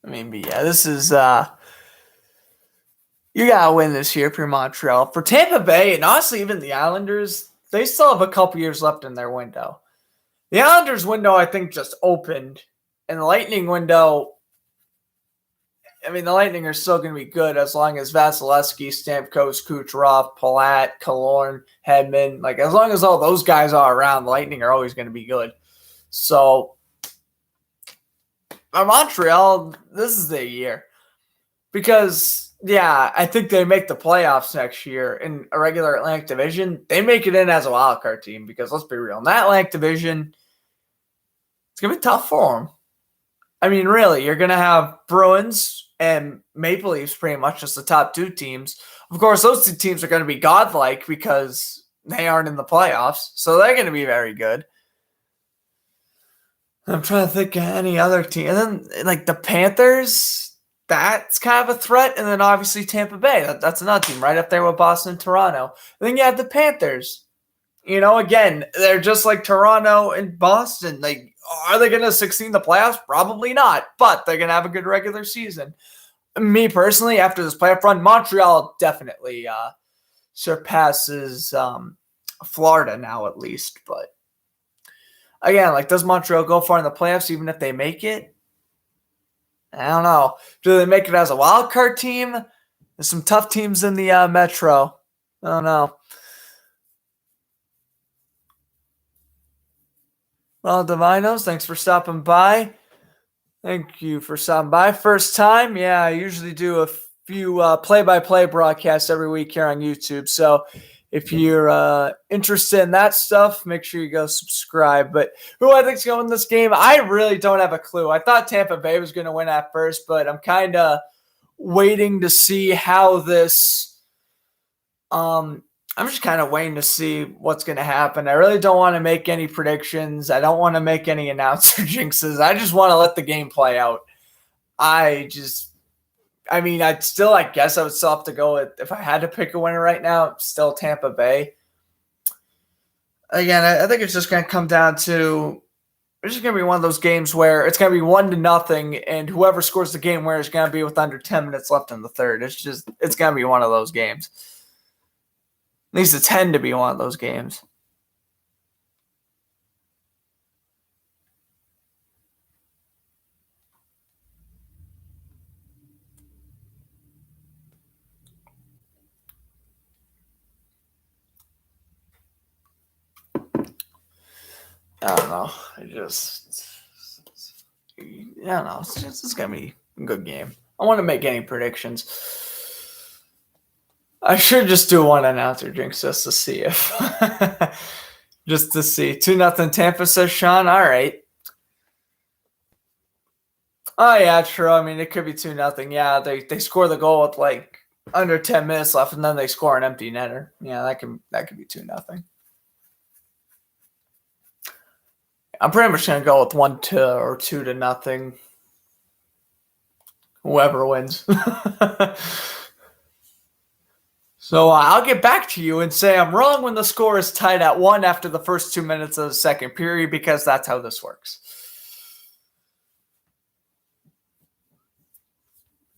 I mean, but yeah, this is you gotta win this year for Montreal. For Tampa Bay, and honestly, even the Islanders, they still have a couple years left in their window. The Islanders window, I think, just opened, and the Lightning window. I mean, the Lightning are still going to be good as long as Vasilevsky, Stamkos, Kucherov, Palat, Killorn, Hedman, like as long as all those guys are around, the Lightning are always going to be good. So, Montreal, this is their year because, yeah, I think they make the playoffs next year in a regular Atlantic Division. They make it in as a wild card team because let's be real, in that Atlantic Division, it's going to be tough for them. I mean, really, you're going to have Bruins and Maple Leafs pretty much as the top two teams. Of course, those two teams are going to be godlike because they aren't in the playoffs, so they're going to be very good. I'm trying to think of any other team. And then, like, the Panthers, that's kind of a threat. And then, obviously, Tampa Bay. That's another team right up there with Boston and Toronto. And then you have the Panthers. You know, again, they're just like Toronto and Boston. Like, are they going to succeed in the playoffs? Probably not, but they're going to have a good regular season. Me personally, after this playoff run, Montreal definitely surpasses Florida now, at least. But again, like, does Montreal go far in the playoffs even if they make it? I don't know. Do they make it as a wild card team? There's some tough teams in the Metro. I don't know. Well, Divinos, thanks for stopping by. Thank you for stopping by. First time, yeah, I usually do a few play-by-play broadcasts every week here on YouTube. So if you're interested in that stuff, make sure you go subscribe. But who I think's going to win this game, I really don't have a clue. I thought Tampa Bay was going to win at first, but I'm kind of waiting to see how this I'm just kind of waiting to see what's going to happen. I really don't want to make any predictions. I don't want to make any announcer jinxes. I just want to let the game play out. I guess I would still have to go with, if I had to pick a winner right now, still Tampa Bay. Again, I think it's just going to come down to, it's just going to be one of those games where it's going to be 1-0, and whoever scores the game winner is going to be with under 10 minutes left in the third. It's going to be one of those games. At least it tend to be one of those games. I don't know. I don't know. It's going to be a good game. I want to make any predictions. I should just do one announcer jinx just to see if just to see. 2-0 Tampa, says Sean. All right. Oh yeah, true. I mean, it could be 2-0. Yeah, they score the goal with like under 10 minutes left, and then they score an empty netter. Yeah, that could be 2-0. I'm pretty much gonna go with 1-2 or 2-0. Whoever wins. So I'll get back to you and say I'm wrong when the score is tied at 1 after the first 2 minutes of the second period, because that's how this works.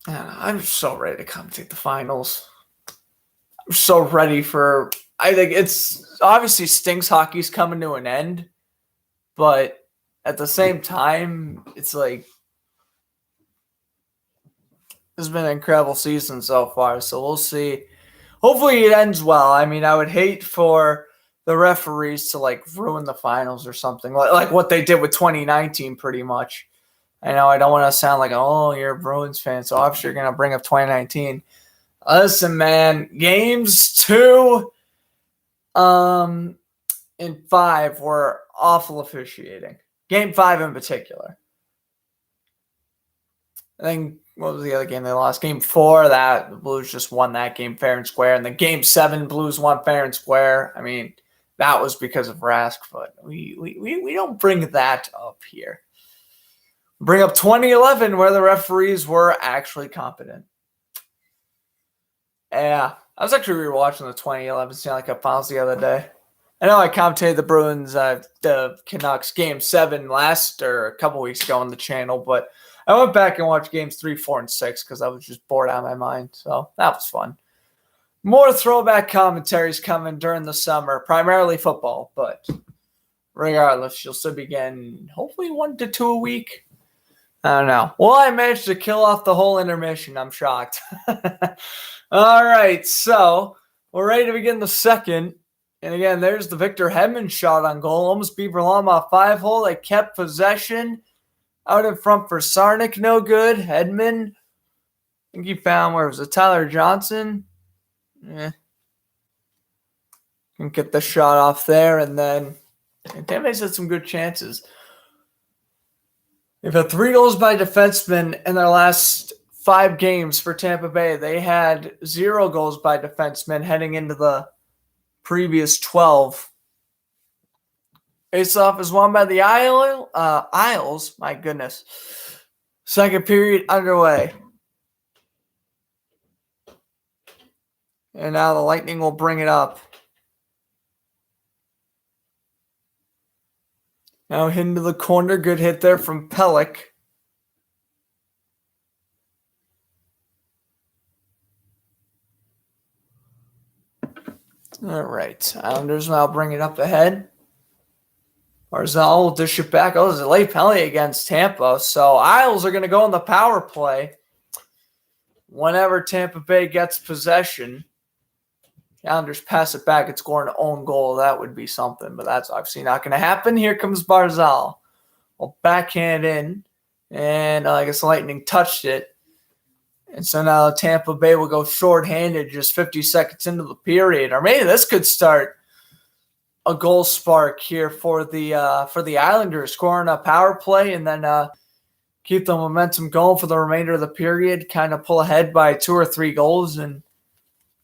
I'm so ready to commentate the finals. I'm so ready for. I think it's obviously Sting's hockey's coming to an end, but at the same time, it's like it's been an incredible season so far. So we'll see. Hopefully it ends well. I mean, I would hate for the referees to like ruin the finals or something like what they did with 2019 pretty much. I know I don't want to sound like, oh, you're a Bruins fan, so obviously you're going to bring up 2019. Listen, man, games 2 and 5 were awful officiating. Game 5 in particular. I think, what was the other game they lost? Game 4, that the Blues just won that game fair and square. And then Game 7, Blues won fair and square. I mean, that was because of Rask, but we don't bring that up here. Bring up 2011, where the referees were actually competent. Yeah, I was actually rewatching the 2011 Stanley Cup Finals the other day. I know I commentated the Bruins, the Canucks Game 7 a couple weeks ago on the channel, but I went back and watched games 3, 4, and 6 because I was just bored out of my mind. So that was fun. More throwback commentaries coming during the summer, primarily football, but regardless, you'll still be getting hopefully 1 to 2 a week. I don't know. Well, I managed to kill off the whole intermission. I'm shocked. All right, so we're ready to begin the second. And again, there's the Victor Hedman shot on goal. Almost beat Varlamov 5-hole. They kept possession. Out in front for Sarnik, no good. Hedman, I think he found, where was it, Tyler Johnson? Can get the shot off there, and then Tampa Bay's had some good chances. They've had 3 goals by defensemen in their last 5 games for Tampa Bay. They had 0 goals by defensemen heading into the previous 12. Face-off is won by the Isles. My goodness. Second period underway. And now the Lightning will bring it up. Now into the corner. Good hit there from Pelech. All right. Islanders now bring it up ahead. Barzal will dish it back. Oh, there's a late penalty against Tampa. So Isles are going to go on the power play whenever Tampa Bay gets possession. Islanders pass it back and score an own goal. That would be something, but that's obviously not going to happen. Here comes Barzal. Well, backhand in, and I guess Lightning touched it. And so now Tampa Bay will go shorthanded just 50 seconds into the period. Or maybe this could start a goal spark here for the Islanders, scoring a power play and then keep the momentum going for the remainder of the period, kind of pull ahead by 2 or 3 goals, and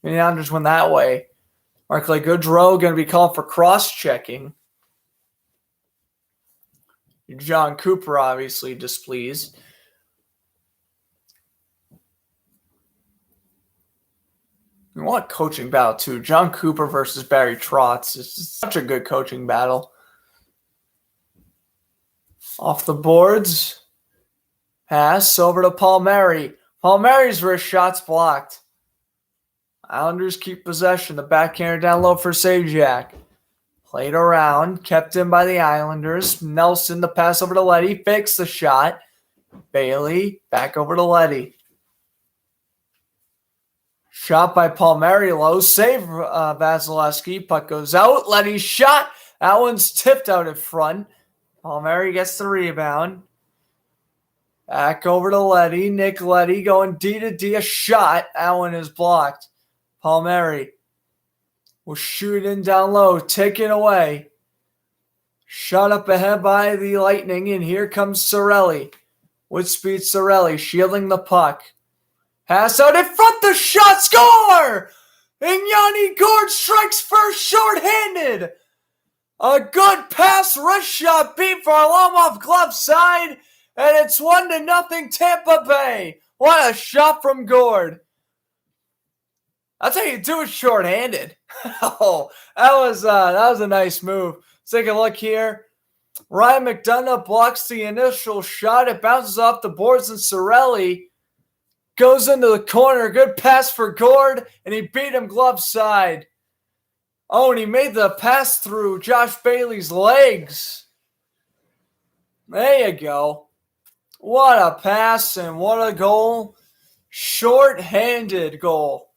the Islanders win that way. Mark-Lee Goodrow going to be called for cross-checking. John Cooper obviously displeased. What coaching battle, too. John Cooper versus Barry Trotz. It's just such a good coaching battle. Off the boards. Pass over to Palmieri. Palmieri's wrist shot's blocked. Islanders keep possession. The backhander down low for Sajak. Played around. Kept in by the Islanders. Nelson, the pass over to Leddy. Fakes the shot. Bailey, back over to Leddy. Shot by Palmieri, low save, Vasilevsky. Puck goes out. Leddy's shot. That one's tipped out in front. Palmieri gets the rebound. Back over to Leddy. Nick Leddy going D to D. A shot. That one is blocked. Palmieri will shoot in down low. Taken away. Shot up ahead by the Lightning. And here comes Cirelli. With speed, Cirelli shielding the puck. Pass out in front, the shot, score! And Yanni Gourde strikes first shorthanded. A good pass, rush shot, beat for Varlamov glove side, and it's 1-0 Tampa Bay. What a shot from Gourde. That's how you do it shorthanded. Oh, that was a nice move. Let's take a look here. Ryan McDonough blocks the initial shot. It bounces off the boards, and Cirelli goes into the corner. Good pass for Gourde, and he beat him glove side. Oh, and he made the pass through Josh Bailey's legs. There you go. What a pass and what a goal. Short-handed goal,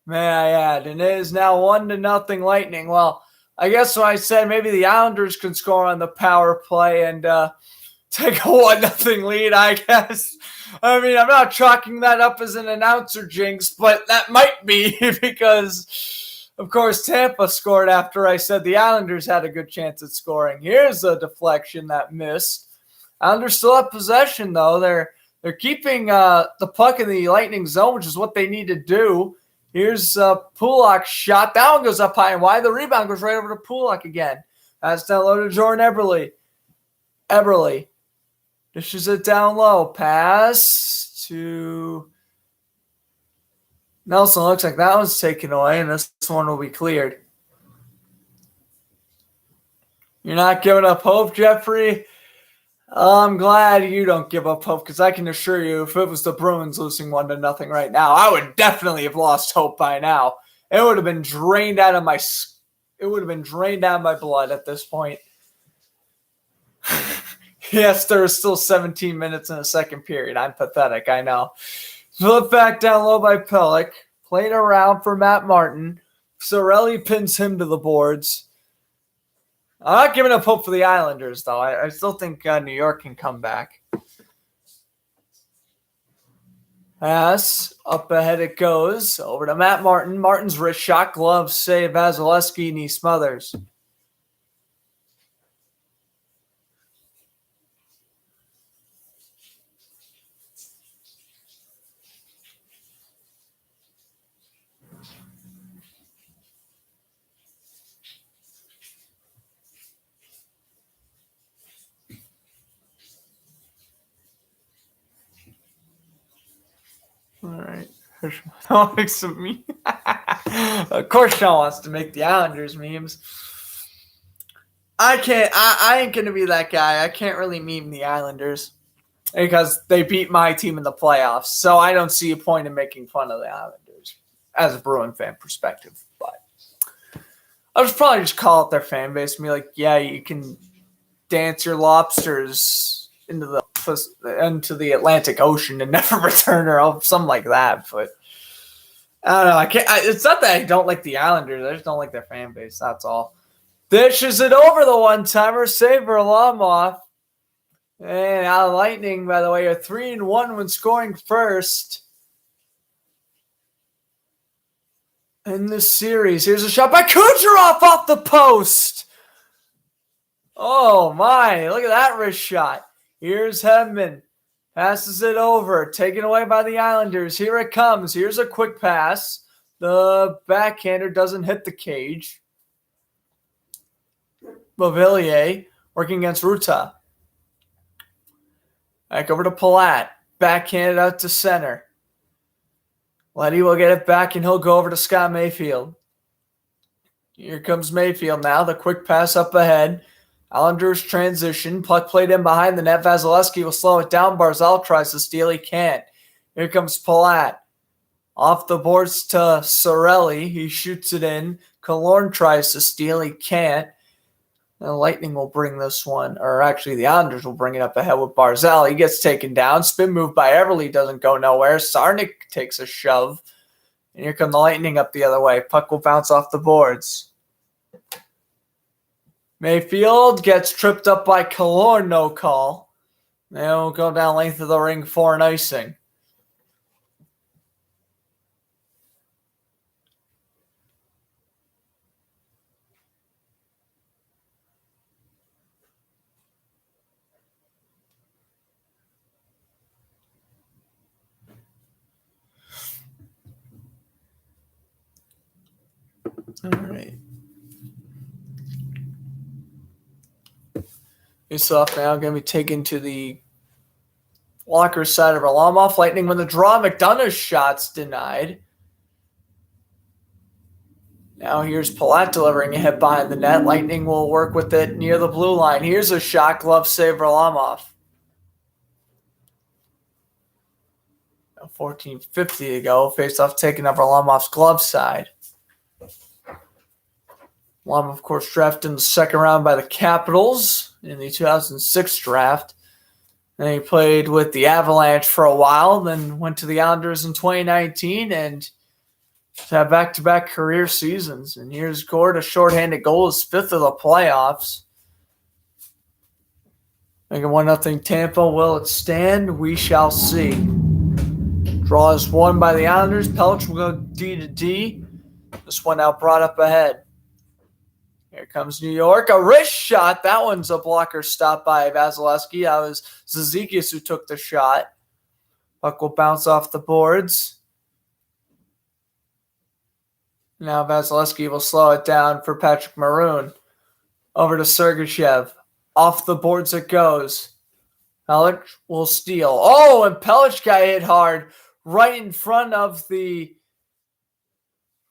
may I add. And it is now 1-0 Lightning. Well, I guess when I said maybe the Islanders can score on the power play and take a 1-0 lead, I guess. I mean, I'm not chalking that up as an announcer jinx, but that might be because, of course, Tampa scored after I said the Islanders had a good chance at scoring. Here's a deflection that missed. Islanders still have possession, though. They're keeping the puck in the Lightning zone, which is what they need to do. Here's Pulak's shot. That one goes up high and wide. The rebound goes right over to Pulak again. That's down low to Jordan Eberle. Eberle dishes it down low. Pass to Nelson. Looks like that one's taken away, and this one will be cleared. You're not giving up hope, Jeffrey? I'm glad you don't give up hope, because I can assure you, if it was the Bruins losing 1-0 right now, I would definitely have lost hope by now. It would have been drained out of my. It would have been drained out of my blood at this point. Yes, there was still 17 minutes in the second period. I'm pathetic, I know. Flip back down low by Pelech. Played around for Matt Martin. Cirelli pins him to the boards. I'm not giving up hope for the Islanders, though. I still think New York can come back. Pass. Up ahead it goes. Over to Matt Martin. Martin's wrist shot. Glove save. Vasilevsky, and he smothers. All right. Don't make some memes. Of course, Sean wants to make the Islanders memes. I can't. I ain't gonna be that guy. I can't really meme the Islanders because they beat my team in the playoffs. So I don't see a point in making fun of the Islanders as a Bruin fan perspective. But I'll probably just call it their fan base and be like, "Yeah, you can dance your lobsters into the Atlantic Ocean and never return, or something like that." But I don't know. I can't. It's not that I don't like the Islanders. I just don't like their fan base. That's all. Dishes it over the one-timer. Save Varlamov. And out of Lightning, by the way, are 3-1 when scoring first in this series. Here's a shot by Kucherov off the post. Oh, my. Look at that wrist shot. Here's Hedman. Passes it over. Taken away by the Islanders. Here it comes. Here's a quick pass. The backhander doesn't hit the cage. Beauvillier working against Ruta. Back over to Palat. Backhanded out to center. Letty will get it back, and he'll go over to Scott Mayfield. Here comes Mayfield now. The quick pass up ahead. Islanders transition. Puck played in behind the net. Vasilevsky will slow it down. Barzal tries to steal. He can't. Here comes Palat. Off the boards to Cirelli. He shoots it in. Killorn tries to steal. He can't. The Lightning will bring this one, or actually the Islanders will bring it up ahead with Barzal. He gets taken down. Spin move by Everly doesn't go nowhere. Sarnik takes a shove. And here come the Lightning up the other way. Puck will bounce off the boards. Mayfield gets tripped up by Killorn, no call. They'll go down length of the ring for an icing. All right. Faceoff now going to be taken to the blocker side of Varlamov. Lightning win the draw. McDonough's shot's denied. Now here's Palat delivering a hit behind the net. Lightning will work with it near the blue line. Here's a shot. Glove save Varlamov. 14:50 to go. Faceoff taken up Varlamov's glove side. Varlamov, of course, drafted in the second round by the Capitals in the 2006 draft. Then he played with the Avalanche for a while, then went to the Islanders in 2019 and had back-to-back career seasons. And here's Gord, a shorthanded goal, his fifth of the playoffs. Making 1-0 Tampa. Will it stand? We shall see. Draw is won by the Islanders. Pelech will go D to D. This one now brought up ahead. Here comes New York. A wrist shot. That one's a blocker stop by Vasilevsky. That was Zizekias who took the shot. Puck will bounce off the boards. Now Vasilevsky will slow it down for Patrick Maroon. Over to Sergachev. Off the boards it goes. Pelech will steal. Oh, and Pelech got hit hard right in front of the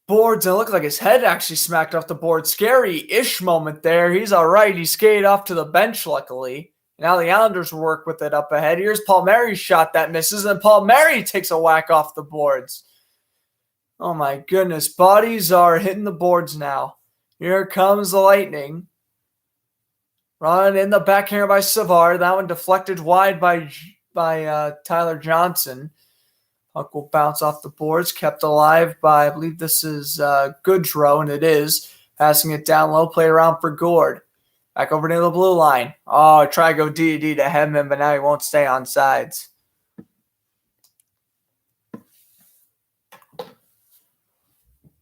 boards. And it looked like his head actually smacked off the board. Scary-ish moment there. He's all right. He skated off to the bench, luckily. Now the Islanders will work with it up ahead. Here's Palmieri's shot that misses, and Palmieri takes a whack off the boards. Oh my goodness, bodies are hitting the boards now. Here comes the Lightning. Run in the backhand by Savard. That one deflected wide by Tyler Johnson. Puck will bounce off the boards, kept alive by, I believe this is Goodrow, and it is. Passing it down low, play around for Gord. Back over near the blue line. Oh, try to go D to Hedman, but now he won't stay on sides.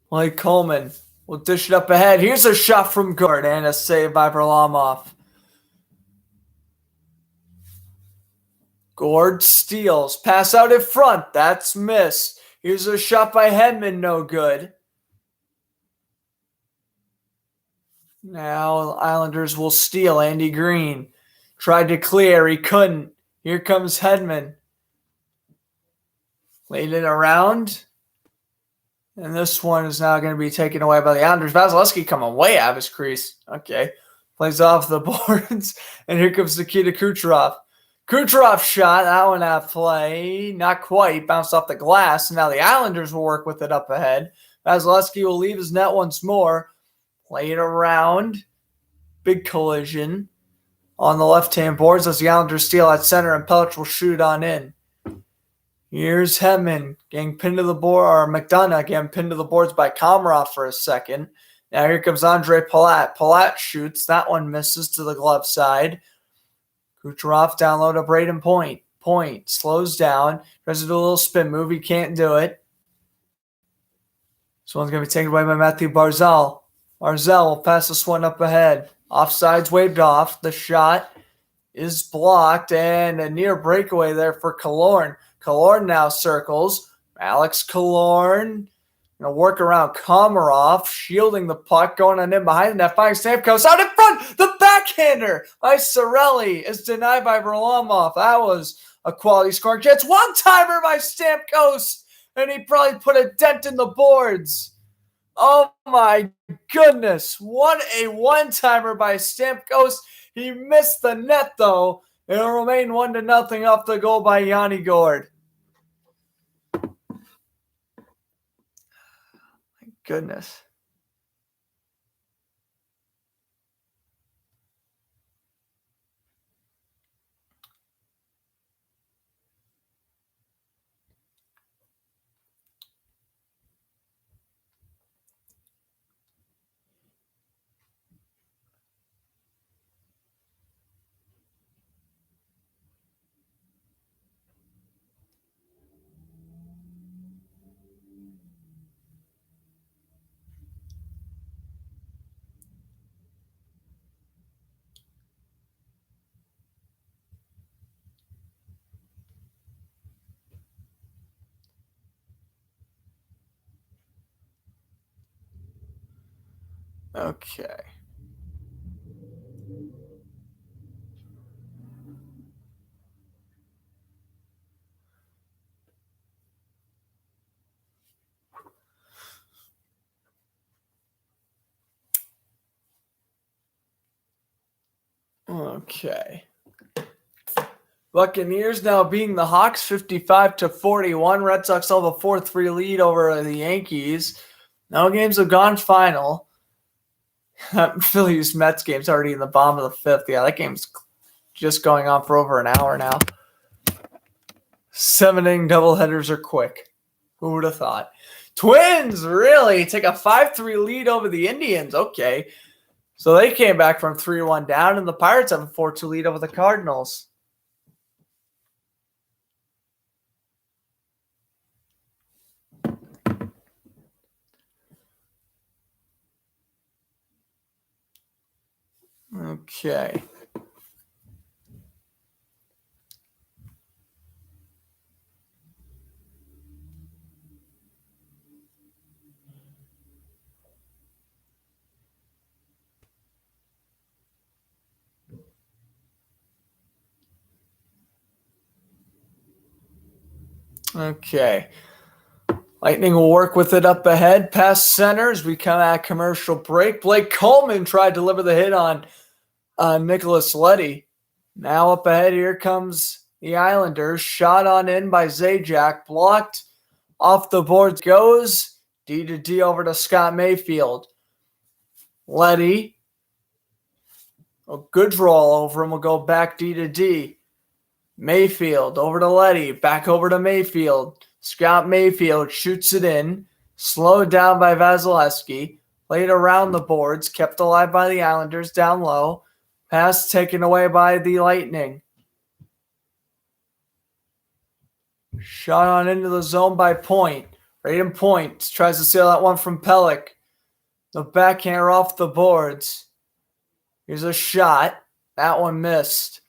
Mike Coleman will dish it up ahead. Here's a shot from Gord and a save by Varlamov. Gord steals. Pass out in front. That's missed. Here's a shot by Hedman. No good. Now Islanders will steal. Andy Green tried to clear. He couldn't. Here comes Hedman. Laid it around. And this one is now going to be taken away by the Islanders. Vasilevsky coming way out of his crease. Okay. Plays off the boards. And here comes Nikita Kucherov. Kucherov shot. That one out of play. Not quite. Bounced off the glass. And now the Islanders will work with it up ahead. Vasilevsky will leave his net once more. Play it around. Big collision on the left-hand boards as the Islanders steal at center, and Pelech will shoot on in. Here's Hedman getting pinned to the board, or McDonough getting pinned to the boards by Komarov for a second. Now here comes Andre Palat. Palat shoots. That one misses to the glove side. Kucherov down low to Braden Point. Point slows down. Tries to do a little spin move. He can't do it. This one's going to be taken away by Matthew Barzal. Barzal will pass this one up ahead. Offsides waved off. The shot is blocked, and a near breakaway there for Killorn. Killorn now circles. Alex Killorn going to work around Komarov, shielding the puck, going on in behind the net, finding Stamkos out in front. The backhander by Cirelli is denied by Varlamov. That was a quality scoring chance. One-timer by Stamkos, and he probably put a dent in the boards. Oh my goodness. What a one-timer by Stamkos. He missed the net though. It'll remain 1-0 off the goal by Yanni Gord. My goodness. Okay. Okay. Buccaneers now beating the Hawks 55-41. Red Sox have a 4-3 lead over the Yankees. No games have gone final. Phillies Mets game's already in the bottom of the fifth. Yeah, that game's just going on for over an hour now. 7-inning doubleheaders are quick. Who would have thought? Twins really take a 5-3 lead over the Indians. Okay. So they came back from 3-1 down, and the Pirates have a 4-2 lead over the Cardinals. Okay. Okay. Lightning will work with it up ahead. Past center as we come out commercial break. Blake Coleman tried to deliver the hit on Nicholas Leddy. Now up ahead, here comes the Islanders. Shot on in by Zajac. Blocked off the boards goes. D to D over to Scott Mayfield. Letty. A good draw over him. Will go back D to D. Mayfield over to Letty. Back over to Mayfield. Scott Mayfield shoots it in. Slowed down by Vasilevsky. Played around the boards. Kept alive by the Islanders down low. Pass taken away by the Lightning. Shot on into the zone by Point. Braden Point tries to steal that one from Pelech. The backhander off the boards. Here's a shot. That one missed.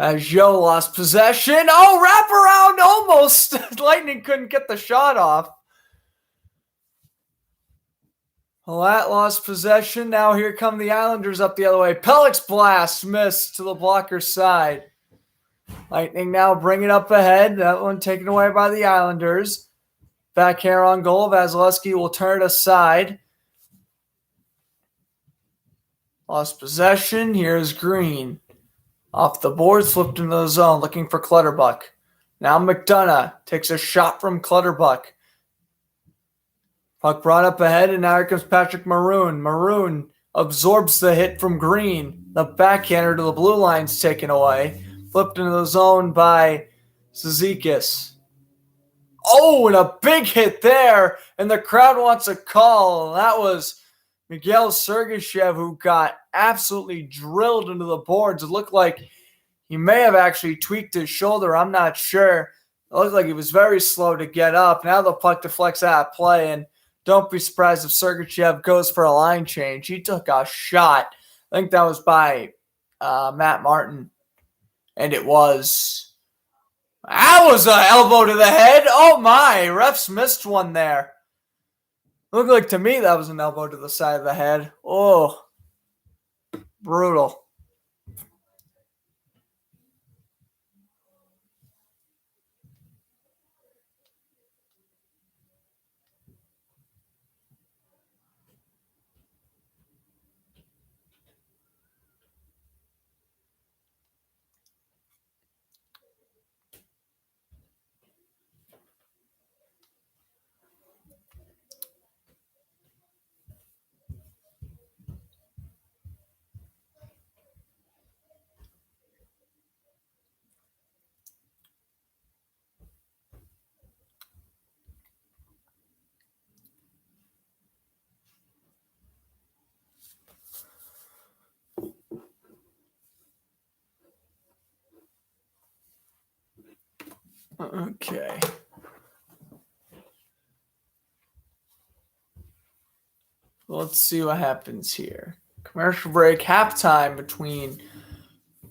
As Joe lost possession. Oh, wraparound almost. Lightning couldn't get the shot off. Well, that lost possession. Now here come the Islanders up the other way. Pelech's blast missed to the blocker's side. Lightning now bring it up ahead. That one taken away by the Islanders. Back here on goal. Vasilevsky will turn it aside. Lost possession. Here's Green. Off the boards, flipped into the zone, looking for Clutterbuck. Now McDonough takes a shot from Clutterbuck. Puck brought up ahead, and now here comes Patrick Maroon. Maroon absorbs the hit from Green. The backhander to the blue line's taken away. Flipped into the zone by Zizekas. Oh, and a big hit there, and the crowd wants a call. That was Miguel Sergachev, who got absolutely drilled into the boards. It looked like he may have actually tweaked his shoulder. I'm not sure. It looked like he was very slow to get up. Now the puck deflects out of play, and don't be surprised if Sergachev goes for a line change. He took a shot. I think that was by Matt Martin. And it was. That was an elbow to the head. Oh my, refs missed one there. Looked like to me that was an elbow to the side of the head. Oh, brutal. Okay. Let's see what happens here. Commercial break, halftime between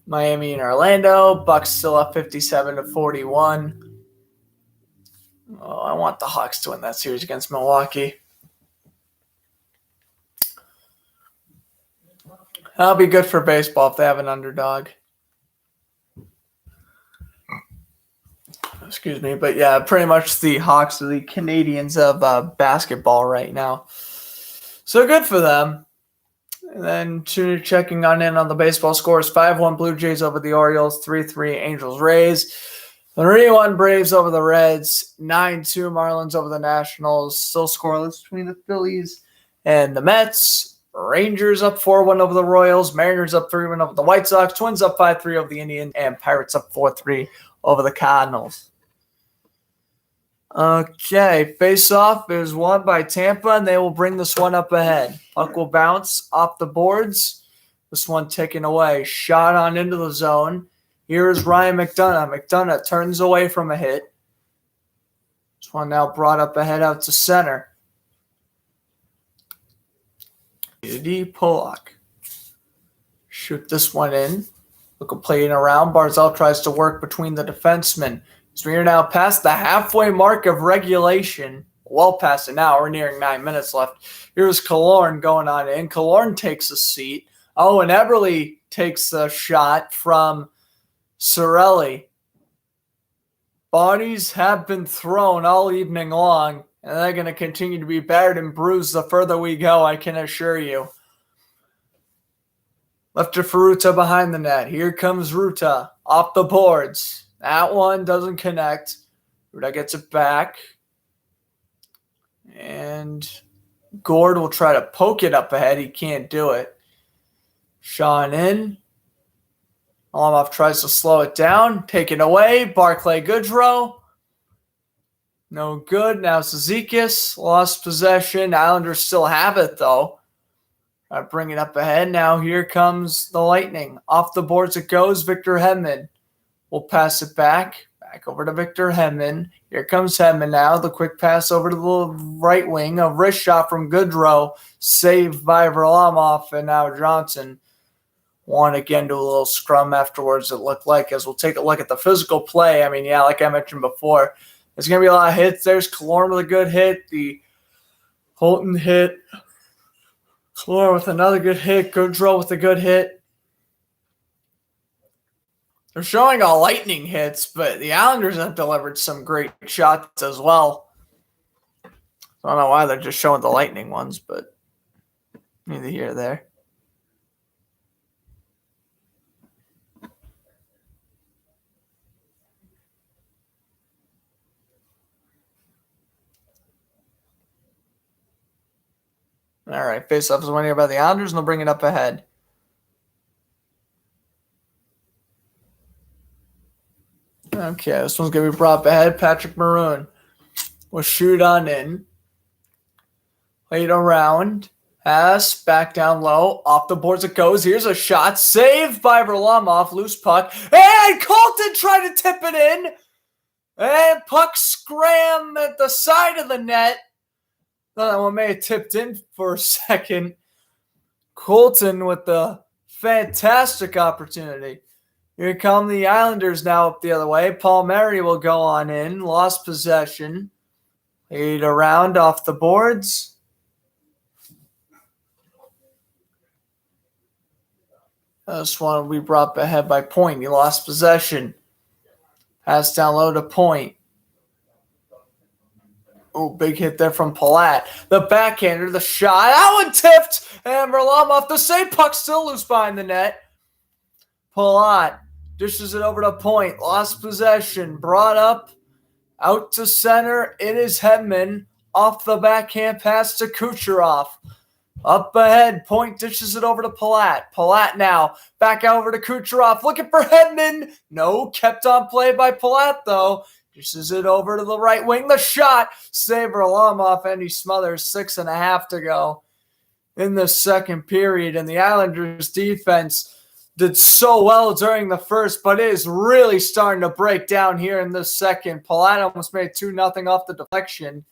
Miami and Orlando. Bucks still up 57-41. Oh, I want the Hawks to win that series against Milwaukee. That'll be good for baseball if they have an underdog. Excuse me, but yeah, pretty much the Hawks are the Canadians of basketball right now. So good for them. And then checking on in on the baseball scores: 5-1 Blue Jays over the Orioles, 3-3 Angels Rays, 3-1 Braves over the Reds, 9-2 Marlins over the Nationals. Still scoreless between the Phillies and the Mets. Rangers up 4-1 over the Royals, Mariners up 3-1 over the White Sox, Twins up 5-3 over the Indians, and Pirates up 4-3 over the Cardinals. Okay, face-off is won by Tampa, and they will bring this one up ahead. Puck will bounce off the boards. This one taken away. Shot on into the zone. Here is Ryan McDonough. McDonough turns away from a hit. This one now brought up ahead out to center. D. Pollock. Shoot this one in. Look, playing around. Barzal tries to work between the defensemen. So we are now past the halfway mark of regulation. Well past it now. We're nearing 9 minutes left. Here's Killorn going on in. Killorn takes a seat. Oh, and Eberle takes a shot from Cirelli. Bodies have been thrown all evening long, and they're going to continue to be battered and bruised the further we go, I can assure you. Left it for Ruta behind the net. Here comes Ruta off the boards. That one doesn't connect. Ruta gets it back. And Gord will try to poke it up ahead. He can't do it. Sean in. Alamov tries to slow it down. Taken away. Barclay Goodrow. No good. Now Zizekas lost possession. Islanders still have it, though. Bring it up ahead. Now here comes the Lightning. Off the boards it goes. Victor Hedman will pass it back. Back over to Victor Hedman. Here comes Hedman now. The quick pass over to the right wing. A wrist shot from Goodrow. Saved by Varlamov. And now Johnson won again to a little scrum afterwards, it looked like, as we'll take a look at the physical play. I mean, yeah, like I mentioned before, there's going to be a lot of hits. There's Killorn with a good hit. The Holton hit. Killorn with another good hit. Goodrow with a good hit. They're showing all Lightning hits, but the Islanders have delivered some great shots as well. I don't know why they're just showing the Lightning ones, but neither here nor there. All right, face-off is won here by the Islanders, and they'll bring it up ahead. Okay, this one's going to be brought up ahead. Patrick Maroon will shoot on in. Played around. Pass, back down low. Off the boards it goes. Here's a shot. Saved by Varlamov. Loose puck. And Colton tried to tip it in. And puck scram at the side of the net. Thought that one may have tipped in for a second. Colton with the fantastic opportunity. Here come the Islanders now up the other way. Palmieri will go on in. Lost possession. Lead around off the boards. This one will be brought ahead by Point. He lost possession. Pass down low to Point. Oh, big hit there from Palat. The backhander, the shot. That one tipped. And Varlamov, the same puck still loose behind the net. Palat dishes it over to Point. Lost possession. Brought up. Out to center. It is Hedman. Off the backhand pass to Kucherov. Up ahead. Point dishes it over to Palat. Palat now. Back over to Kucherov. Looking for Hedman. No. Kept on play by Palat, though. Dishes it over to the right wing. The shot. Save Varlamov, and he smothers. 6.5 to go in the second period. And the Islanders defense did so well during the first, but it is really starting to break down here in the second. Palat almost made 2-0 off the deflection.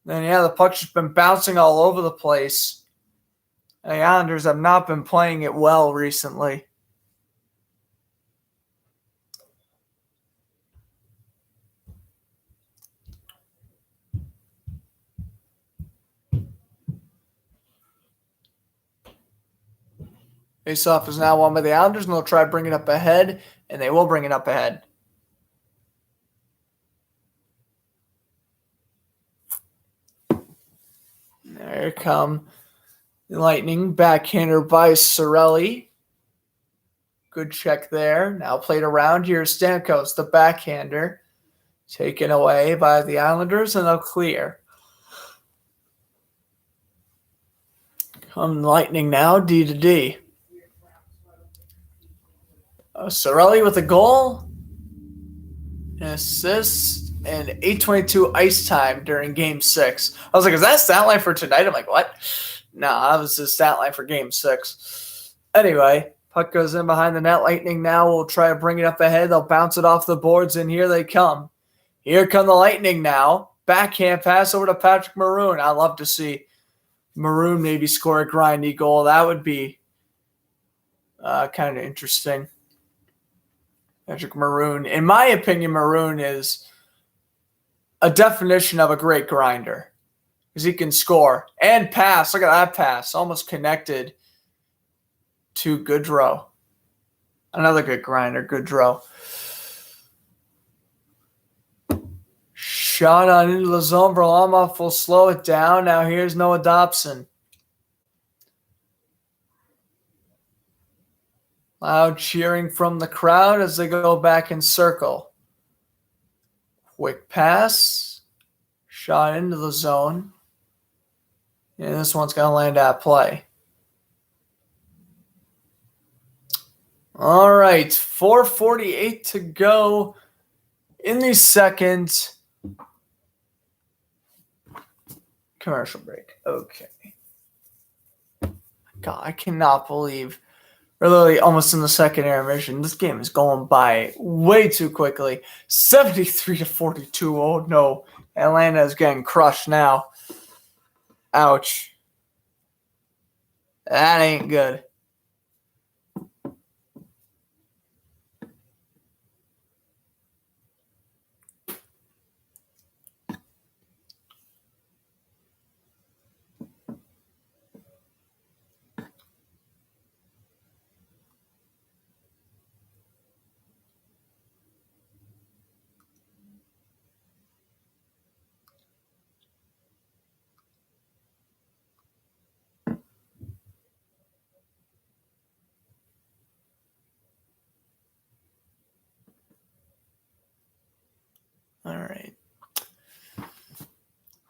And yeah, the puck's just been bouncing all over the place. And the Islanders have not been playing it well recently. Face-off is now won by the Islanders, and they'll try to bring it up ahead, and they will bring it up ahead. There come the Lightning. Backhander by Cirelli. Good check there. Now played around. Here's Stamkos, the backhander. Taken away by the Islanders, and they'll clear. Come Lightning now, D to D. Cirelli with a goal, an assist, and 8:22 ice time during Game 6. I was like, is that a stat line for tonight? I'm like, what? No, that was the stat line for Game 6. Anyway, puck goes in behind the net. Lightning now will try to bring it up ahead. They'll bounce it off the boards, and here they come. Here come the Lightning now. Backhand pass over to Patrick Maroon. I'd love to see Maroon maybe score a grindy goal. That would be kind of interesting. Patrick Maroon. In my opinion, Maroon is a definition of a great grinder because he can score and pass. Look at that pass. Almost connected to Goodrow. Another good grinder, Goodrow. Shot on into the zone. Varlamov will slow it down. Now here's Noah Dobson. Loud cheering from the crowd as they go back in circle. Quick pass. Shot into the zone. And this one's going to land at play. All right, 4:48 to go in the second. Commercial break. Okay. God, I cannot believe we're literally almost in the second intermission. This game is going by way too quickly. 73-42. Oh no. Atlanta is getting crushed now. Ouch. That ain't good. All right.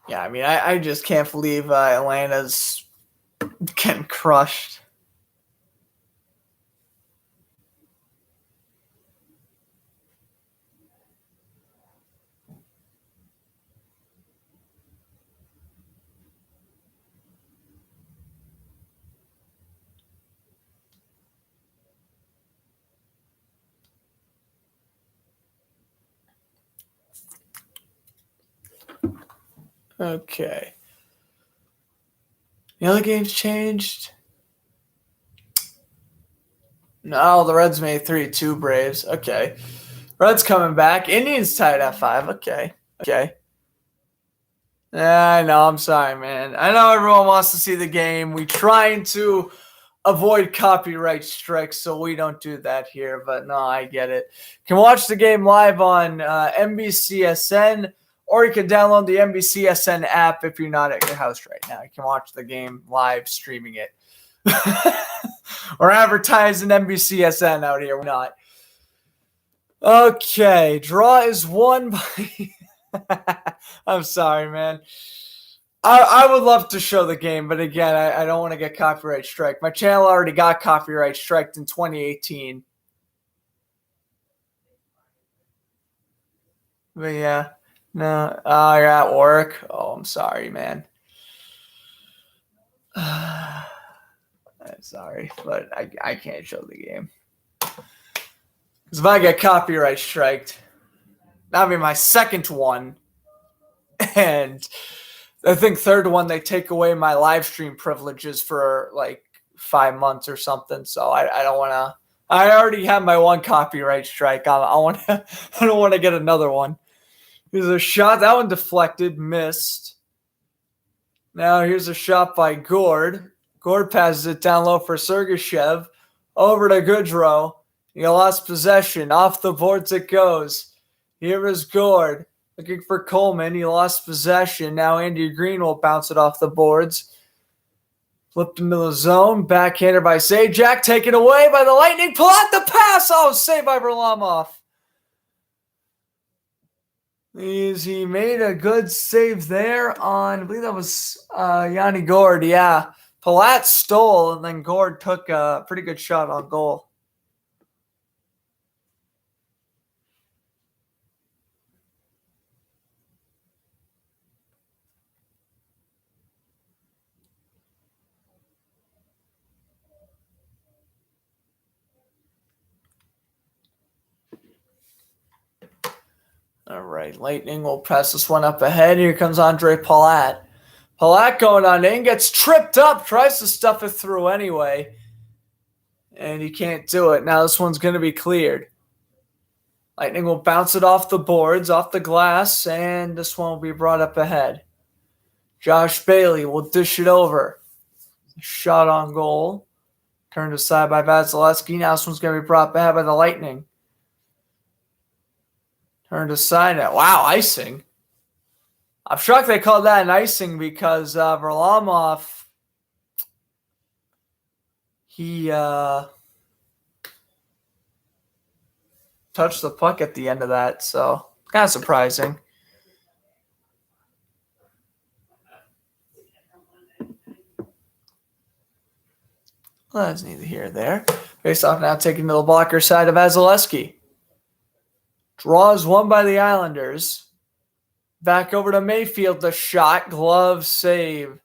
Yeah, I mean, I just can't believe Atlanta's getting crushed. Okay. The other game's changed. No, the Reds made 3-2 Braves. Okay. Reds coming back. Indians tied at 5. Okay. Yeah, I know. I'm sorry, man. I know everyone wants to see the game. We trying to avoid copyright strikes, so we don't do that here. But no, I get it. You can watch the game live on NBCSN, or you can download the NBCSN app if you're not at your house right now. You can watch the game live streaming it. Or advertising NBCSN out here. We're not. Okay, draw is won by... I'm sorry, man. I would love to show the game, but again, I don't want to get copyright strike. My channel already got copyright striked in 2018. But yeah, no, you're at work. Oh, I'm sorry, man. I'm sorry, but I can't show the game. Because if I get copyright striked, that'll be my second one. And I think third one, they take away my live stream privileges for like 5 months or something. So I don't want to. I already have my one copyright strike. I don't want to get another one. Here's a shot. That one deflected, missed. Now here's a shot by Gord. Gord passes it down low for Sergachev. Over to Goodrow. He lost possession. Off the boards it goes. Here is Gord. Looking for Coleman. He lost possession. Now Andy Green will bounce it off the boards. Flipped into the zone. Backhanded by Zajac. Taken away by the Lightning. Pull out the pass. Oh, saved by Varlamov. He made a good save there on, I believe that was Yanni Gord. Yeah. Palat stole, and then Gord took a pretty good shot on goal. All right, Lightning will press this one up ahead. Here comes Andre Palat. Palat going on in, gets tripped up, tries to stuff it through anyway. And he can't do it. Now this one's going to be cleared. Lightning will bounce it off the boards, off the glass, and this one will be brought up ahead. Josh Bailey will dish it over. Shot on goal. Turned aside by Vasilevsky. Now this one's going to be brought back by the Lightning. Turned aside. Wow, icing. I'm shocked they called that an icing because Varlamov, he touched the puck at the end of that, so kind of surprising. Well, that's neither here nor there. Face off now taking to the blocker side of Vasilevsky. Draw is won by the Islanders. Back over to Mayfield. The shot, glove, save.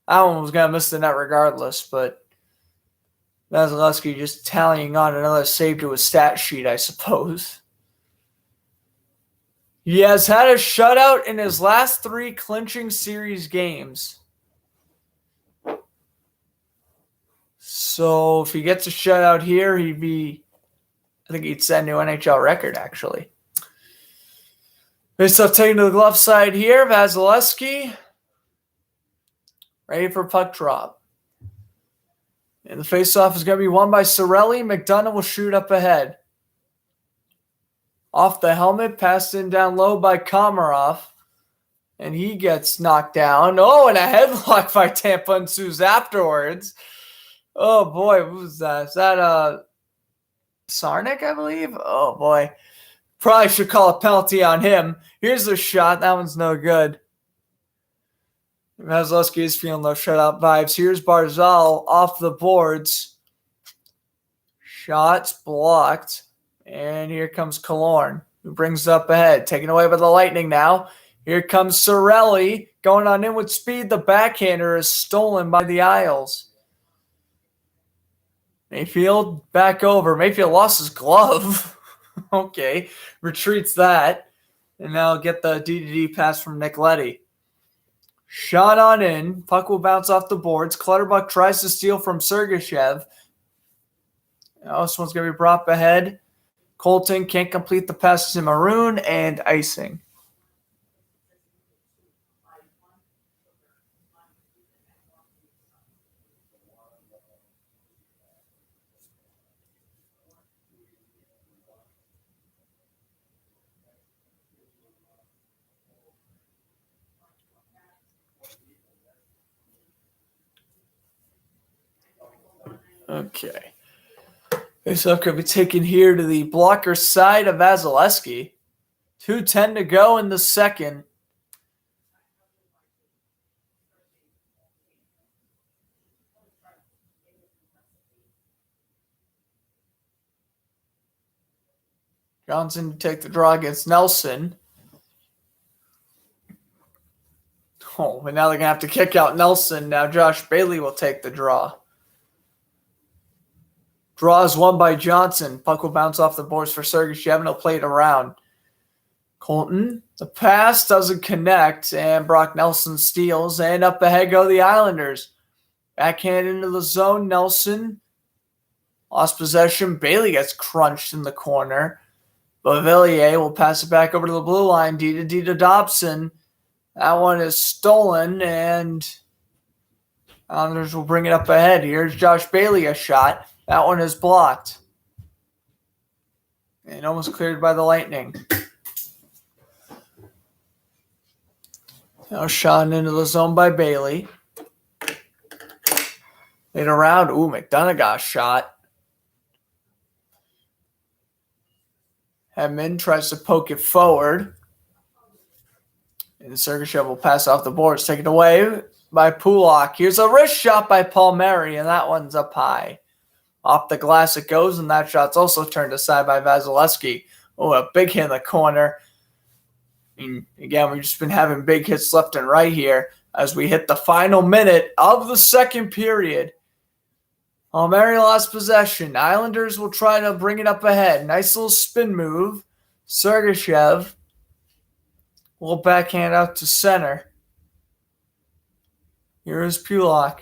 That one was going to miss the net regardless, but Vasilevsky just tallying on another save to his stat sheet, I suppose. He has had a shutout in his last 3 clinching series games. So if he gets a shutout here, I think he'd set a new NHL record, actually. Face off taking to the glove side here. Vasilevsky. Ready for puck drop. And the face-off is going to be won by Cirelli. McDonough will shoot up ahead. Off the helmet, passed in down low by Komarov. And he gets knocked down. Oh, and a headlock by Tampa ensues afterwards. Oh, boy. What was that? Is that Sarnik, I believe? Oh, boy. Probably should call a penalty on him. Here's the shot. That one's no good. Vasilevsky is feeling those shutout vibes. Here's Barzal off the boards. Shots blocked. And here comes Killorn, who brings it up ahead. Taken away by the Lightning now. Here comes Cirelli. Going on in with speed. The backhander is stolen by the Isles. Mayfield back over. Mayfield lost his glove. Okay. Retreats that. And now get the D-to-D pass from Nick Leddy. Shot on in. Puck will bounce off the boards. Clutterbuck tries to steal from Sergachev. Now this one's going to be brought ahead. Colton can't complete the pass to Maroon and icing. Okay. Face-off could be taken here to the blocker side of Vasilevsky. 2:10 to go in the second. Johnson to take the draw against Nelson. Oh, and now they're going to have to kick out Nelson. Now Josh Bailey will take the draw. Draw is won by Johnson. Puck will bounce off the boards for Sergachev, and he'll play it around. Colton, the pass doesn't connect, and Brock Nelson steals, and up ahead go the Islanders. Backhand into the zone, Nelson. Lost possession. Bailey gets crunched in the corner. Beauvillier will pass it back over to the blue line. D to Dobson. That one is stolen, and Islanders will bring it up ahead. Here's Josh Bailey, a shot. That one is blocked. And almost cleared by the Lightning. Now shot into the zone by Bailey. Laid around. Ooh, McDonough got shot. Hedman tries to poke it forward. And Sergachev will pass off the boards. Taken away by Pulak. Here's a wrist shot by Palmieri, and that one's up high. Off the glass it goes, and that shot's also turned aside by Vasilevsky. Oh, a big hit in the corner. And again, we've just been having big hits left and right here as we hit the final minute of the second period. Palmieri lost possession. Islanders will try to bring it up ahead. Nice little spin move. Sergachev will backhand out to center. Here is Pulak.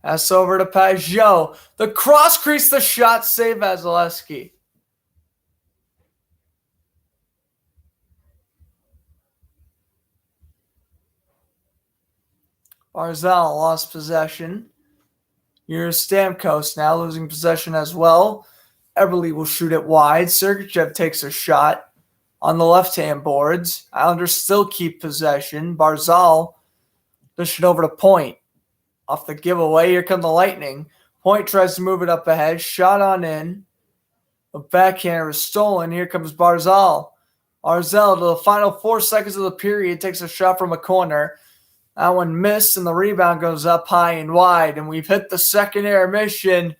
Pass over to Pajot. The cross crease, the shot, save Vasilevsky. Barzal lost possession. Here's Stamkos now losing possession as well. Eberle will shoot it wide. Sergachev takes a shot on the left-hand boards. Islanders still keep possession. Barzal push it over to Point. Off the giveaway, here come the Lightning. Point tries to move it up ahead. Shot on in. A backhander is stolen. Here comes Barzal. Barzal to the final 4 seconds of the period takes a shot from a corner. That one missed, and the rebound goes up high and wide, and we've hit the second intermission.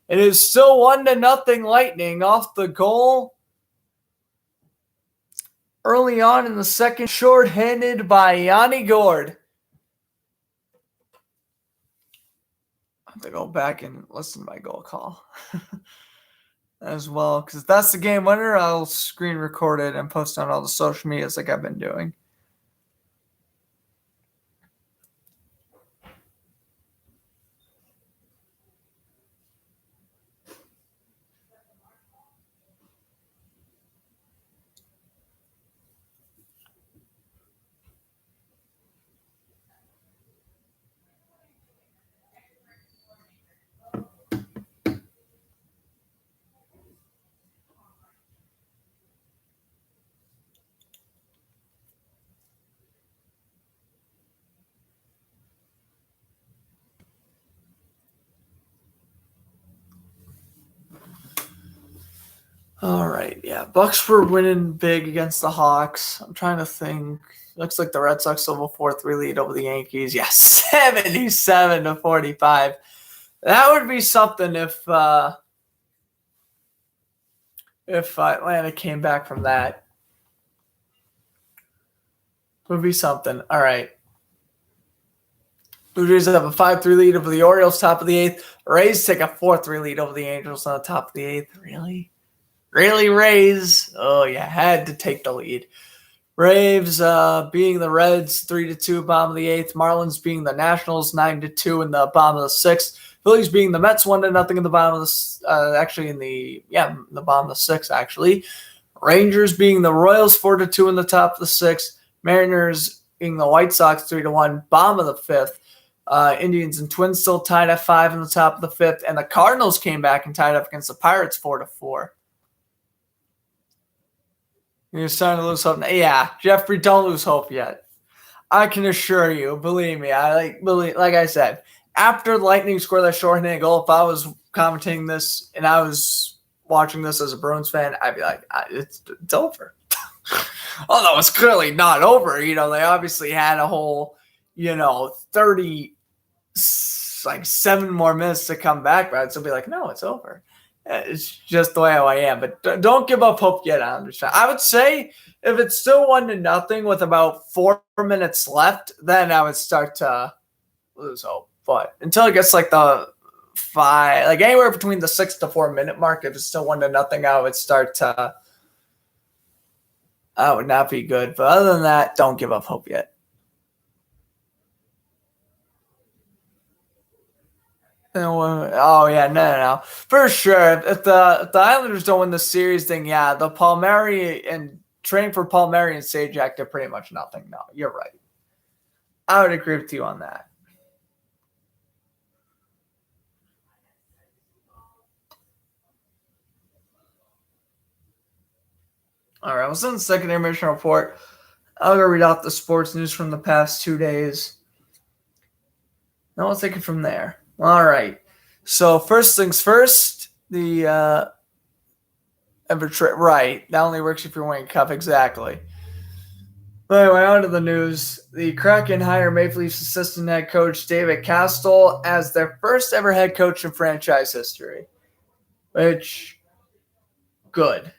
It is still 1-0 Lightning off the goal early on in the second, shorthanded by Yanni Gord. I have to go back and listen to my goal call as well, because if that's the game winner, I'll screen record it and post on all the social medias like I've been doing. All right, yeah. Bucks were winning big against the Hawks. I'm trying to think. Looks like the Red Sox still have a 4-3 lead over the Yankees. Yeah, 77-45. That would be something if Atlanta came back from that. Would be something. All right. Blue Jays have a 5-3 lead over the Orioles, top of the 8th. Rays take a 4-3 lead over the Angels on the top of the 8th. Really? Really, Rays? Oh, yeah, had to take the lead. Braves being the Reds 3-2, bottom of the 8th. Marlins being the Nationals 9-2 in the bottom of the 6th. Phillies being the Mets 1-0 in the bottom of the the bottom of the 6th actually. Rangers being the Royals 4-2 in the top of the 6th. Mariners being the White Sox 3-1, bottom of the 5th. Indians and Twins still tied at 5 in the top of the 5th, and the Cardinals came back and tied up against the Pirates 4-4. You're starting to lose hope. Yeah, Jeffrey, don't lose hope yet. I can assure you, believe me. Like I said, after the Lightning scored that shorthanded goal, if I was commentating this and I was watching this as a Bruins fan, I'd be like, it's over. Although it's clearly not over. They obviously had a whole, 7 more minutes to come back, but I'd still be like, no, it's over. It's just the way I am. But don't give up hope yet. I understand. I would say if it's still 1-0 with about 4 minutes left, then I would start to lose hope. But until it gets like the 5, like anywhere between the 6 to 4 minute mark, if it's still 1-0, I would start to. That would not be good. But other than that, don't give up hope yet. Oh yeah, no. For sure. If the Islanders don't win the series, then yeah, the Palmieri and trading for Palmieri and Sajak did pretty much nothing. No, you're right. I would agree with you on that. All right, let's in the second intermission report. I'll go read off the sports news from the past 2 days. Now we'll take it from there. All right. So first things first, right. That only works if you're winning a cup, exactly. But anyway, on to the news. The Kraken hire Maple Leafs assistant head coach David Castell as their first ever head coach in franchise history. Which, good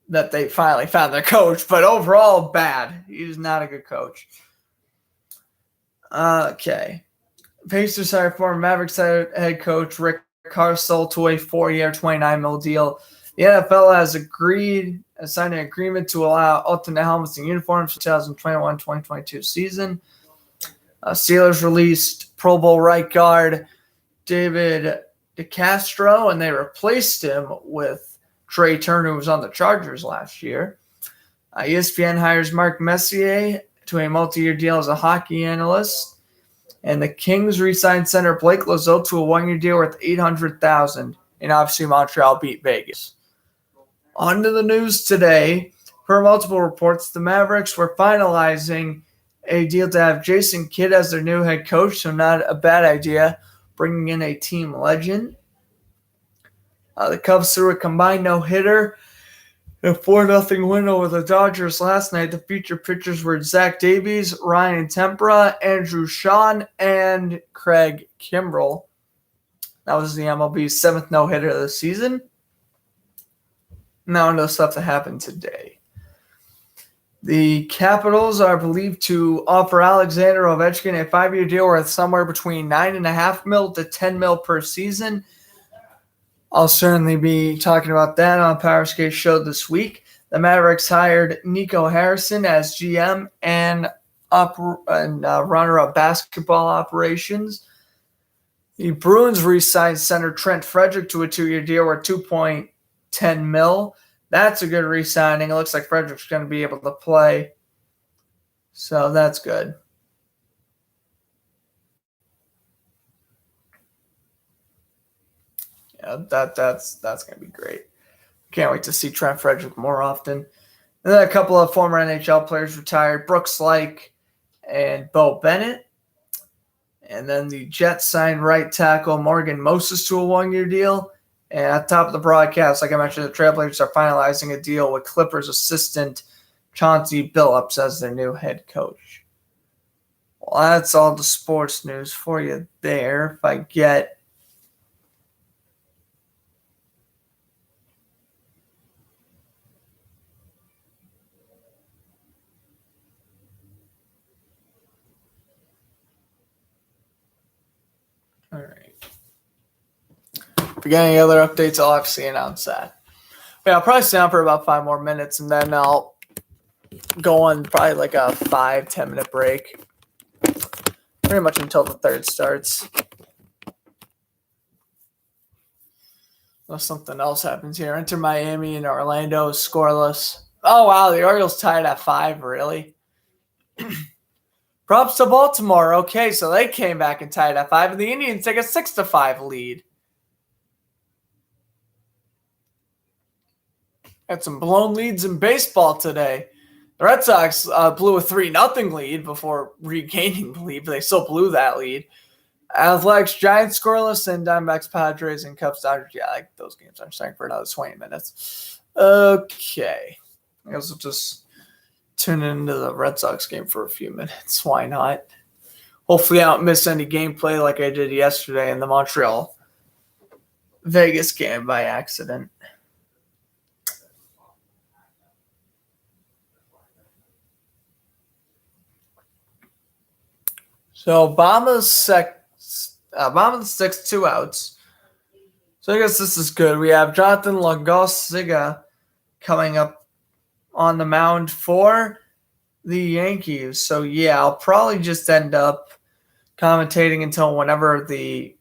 that they finally found their coach, but overall, bad. He's not a good coach. Okay. Pacers hired former Mavericks head coach Rick Carlisle to a 4-year, $29 million deal. The NFL has signed an agreement to allow alternate helmets and uniforms for 2021-2022 season. Steelers released Pro Bowl right guard David DeCastro, and they replaced him with Trey Turner, who was on the Chargers last year. ESPN hires Mark Messier to a multi-year deal as a hockey analyst. And the Kings re-signed center Blake Lizotte to a 1-year deal worth $800,000. And obviously Montreal beat Vegas. On to the news today. Per multiple reports, the Mavericks were finalizing a deal to have Jason Kidd as their new head coach, so not a bad idea, bringing in a team legend. The Cubs threw a combined no-hitter. A 4-0 win over the Dodgers last night. The featured pitchers were Zach Davies, Ryan Tempera, Andrew Shaw, and Craig Kimbrell. That was the MLB's 7th no-hitter of the season. Now into stuff that happened today. The Capitals are believed to offer Alexander Ovechkin a 5-year deal worth somewhere between $9.5 million to $10 million per season. I'll certainly be talking about that on Power Skate Show this week. The Mavericks hired Nico Harrison as GM and runner-up basketball operations. The Bruins re-signed center Trent Frederick to a 2-year deal worth $2.10 million. That's a good re-signing. It looks like Frederick's going to be able to play, so that's good. Yeah, that's going to be great. Can't wait to see Trent Frederick more often. And then a couple of former NHL players retired, Brooks Laich and Bo Bennett. And then the Jets signed right tackle Morgan Moses to a 1-year deal. And at the top of the broadcast, like I mentioned, the Trailblazers are finalizing a deal with Clippers assistant Chauncey Billups as their new head coach. Well, that's all the sports news for you there. If I get all right. If we get any other updates, I'll obviously announce that. But yeah, I'll probably stay on for about 5 more minutes, and then I'll go on probably like a 5-10 minute break. Pretty much until the third starts. Unless something else happens here. Enter Miami and Orlando scoreless. Oh, wow, the Orioles tied at 5, really? Props to Baltimore. Okay, so they came back and tied at 5, and the Indians take a 6-5 lead. Had some blown leads in baseball today. The Red Sox blew a 3-0 lead before regaining the lead, but they still blew that lead. Athletics, Giants scoreless, and Diamondbacks, Padres, and Cubs, Dodgers. Yeah, I like those games. I'm staying for another 20 minutes. Okay. I guess we'll just tune into the Red Sox game for a few minutes. Why not? Hopefully I don't miss any gameplay like I did yesterday in the Montreal-Vegas game by accident. So Obama's six 2 outs. So I guess this is good. We have Jonathan Lagosiga coming up on the mound for the Yankees. So yeah, I'll probably just end up commentating until whenever the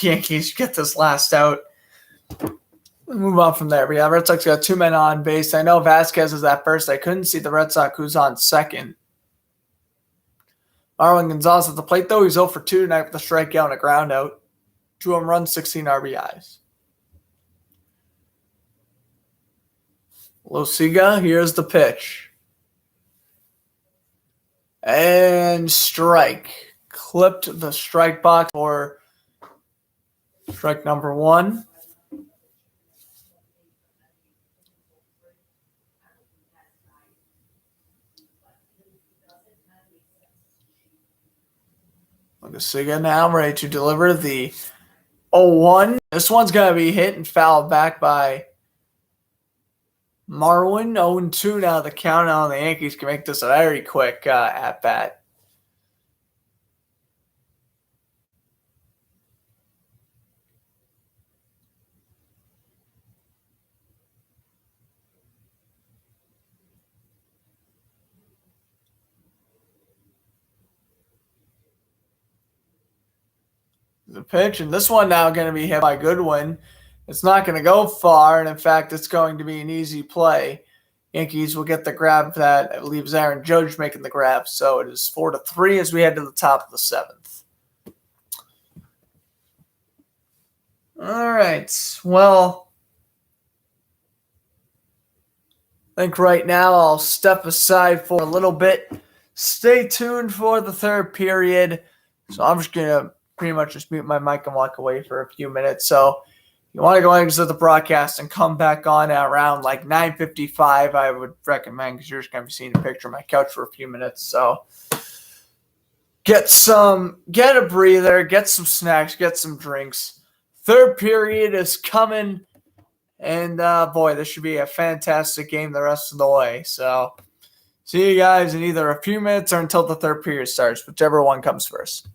Yankees get this last out. We'll move on from there. We have Red Sox got 2 men on base. I know Vasquez is at first. I couldn't see the Red Sox who's on second. Marwin Gonzalez at the plate, though. He's 0 for 2 tonight with a strikeout and a ground out. 2 home runs, 16 RBIs. Losiga, here's the pitch. And strike. Clipped the strike box for strike number 1. Losiga now ready to deliver the 0-1. This one's going to be hit and fouled back by Marwin. 0-2 now the count on. The Yankees can make this a very quick at-bat. The pitch, and this one now going to be hit by Goodwin. It's not going to go far, and in fact, it's going to be an easy play. Yankees will get the grab that leaves Aaron Judge making the grab. So it is 4-3 as we head to the top of the 7th. All right. Well, I think right now I'll step aside for a little bit. Stay tuned for the third period. So I'm just going to pretty much just mute my mic and walk away for a few minutes. So you want to go exit the broadcast and come back on at around like 9:55, I would recommend, because you're just going to be seeing a picture of my couch for a few minutes. So get a breather, get some snacks, get some drinks. Third period is coming, and boy, this should be a fantastic game the rest of the way. So see you guys in either a few minutes or until the third period starts, whichever one comes first.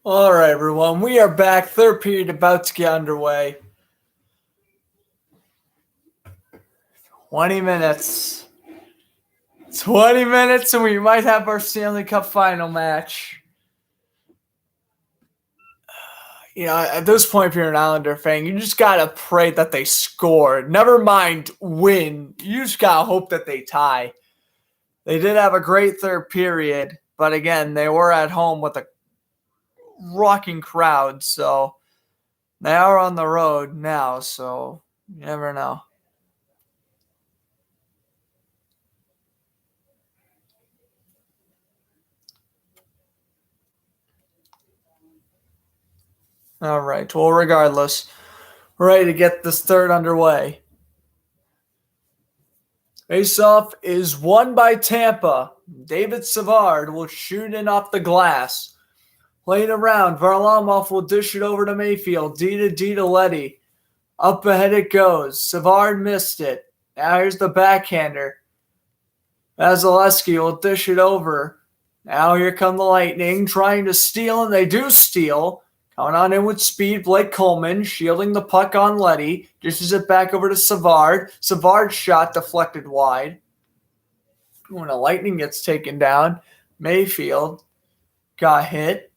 All right, everyone. We are back. Third period about to get underway. 20 minutes. 20 minutes, and we might have our Stanley Cup final match. You know, at this point, if you're an Islander fan, you just got to pray that they score. Never mind win. You just got to hope that they tie. They did have a great third period, but again, they were at home with a rocking crowd, so they are on the road now, so you never know. All right, well, regardless, we're ready to get this third underway. Face-off is won by Tampa. David Savard will shoot in off the glass. Playing around, Varlamov will dish it over to Mayfield. D to Letty. Up ahead it goes. Savard missed it. Now here's the backhander. Vasilevsky will dish it over. Now here come the Lightning trying to steal, and they do steal. Coming on in with speed, Blake Coleman shielding the puck on Letty. Dishes it back over to Savard. Savard's shot deflected wide. When the Lightning gets taken down, Mayfield got hit.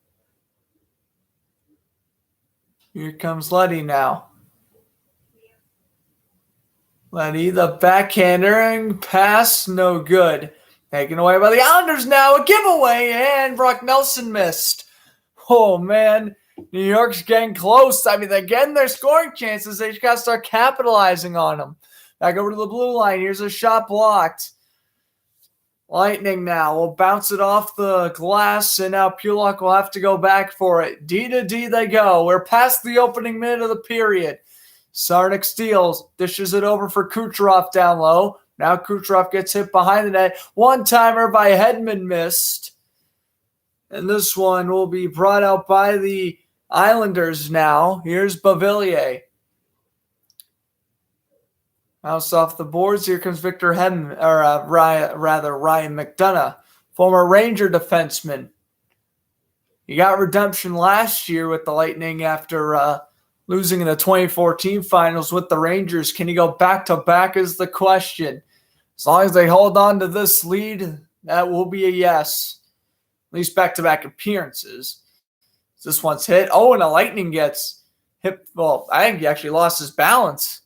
Here comes Letty now. Letty, the backhander, and pass, no good. Taken away by the Islanders now. A giveaway, and Brock Nelson missed. Oh, man. New York's getting close. I mean, again, their scoring chances. They just got to start capitalizing on them. Back over to the blue line. Here's a shot blocked. Lightning now will bounce it off the glass, and now Pulock will have to go back for it. D to D they go. We're past the opening minute of the period. Sarnik steals, dishes it over for Kucherov down low. Now Kucherov gets hit behind the net. One-timer by Hedman missed. And this one will be brought out by the Islanders now. Here's Beauvillier. Mouse off the boards. Here comes Victor Hedman, or Ryan McDonough, former Ranger defenseman. He got redemption last year with the Lightning after losing in the 2014 finals with the Rangers. Can he go back-to-back is the question. As long as they hold on to this lead, that will be a yes. At least back-to-back appearances. This one's hit. Oh, and the Lightning gets hit. Well, I think he actually lost his balance.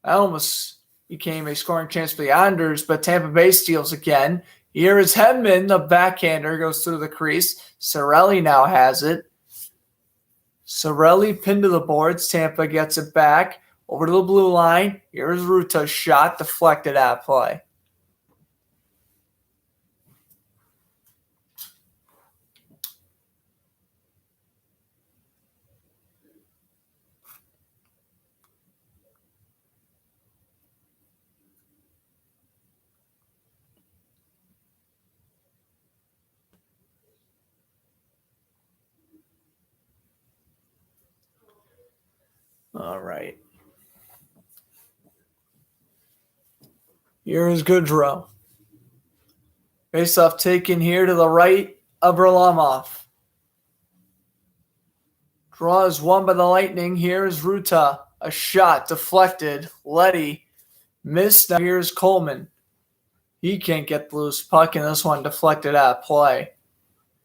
That almost became a scoring chance for the Islanders, but Tampa Bay steals again. Here is Hedman, the backhander, goes through the crease. Cirelli now has it. Cirelli pinned to the boards. Tampa gets it back. Over to the blue line. Here's Ruta's shot, deflected at play. All right. Here is Goodrow. Face-off taken here to the right of Varlamov. Draw is won by the Lightning. Here is Ruta. A shot deflected. Letty missed. Now here's Coleman. He can't get the loose puck, and this one deflected at play.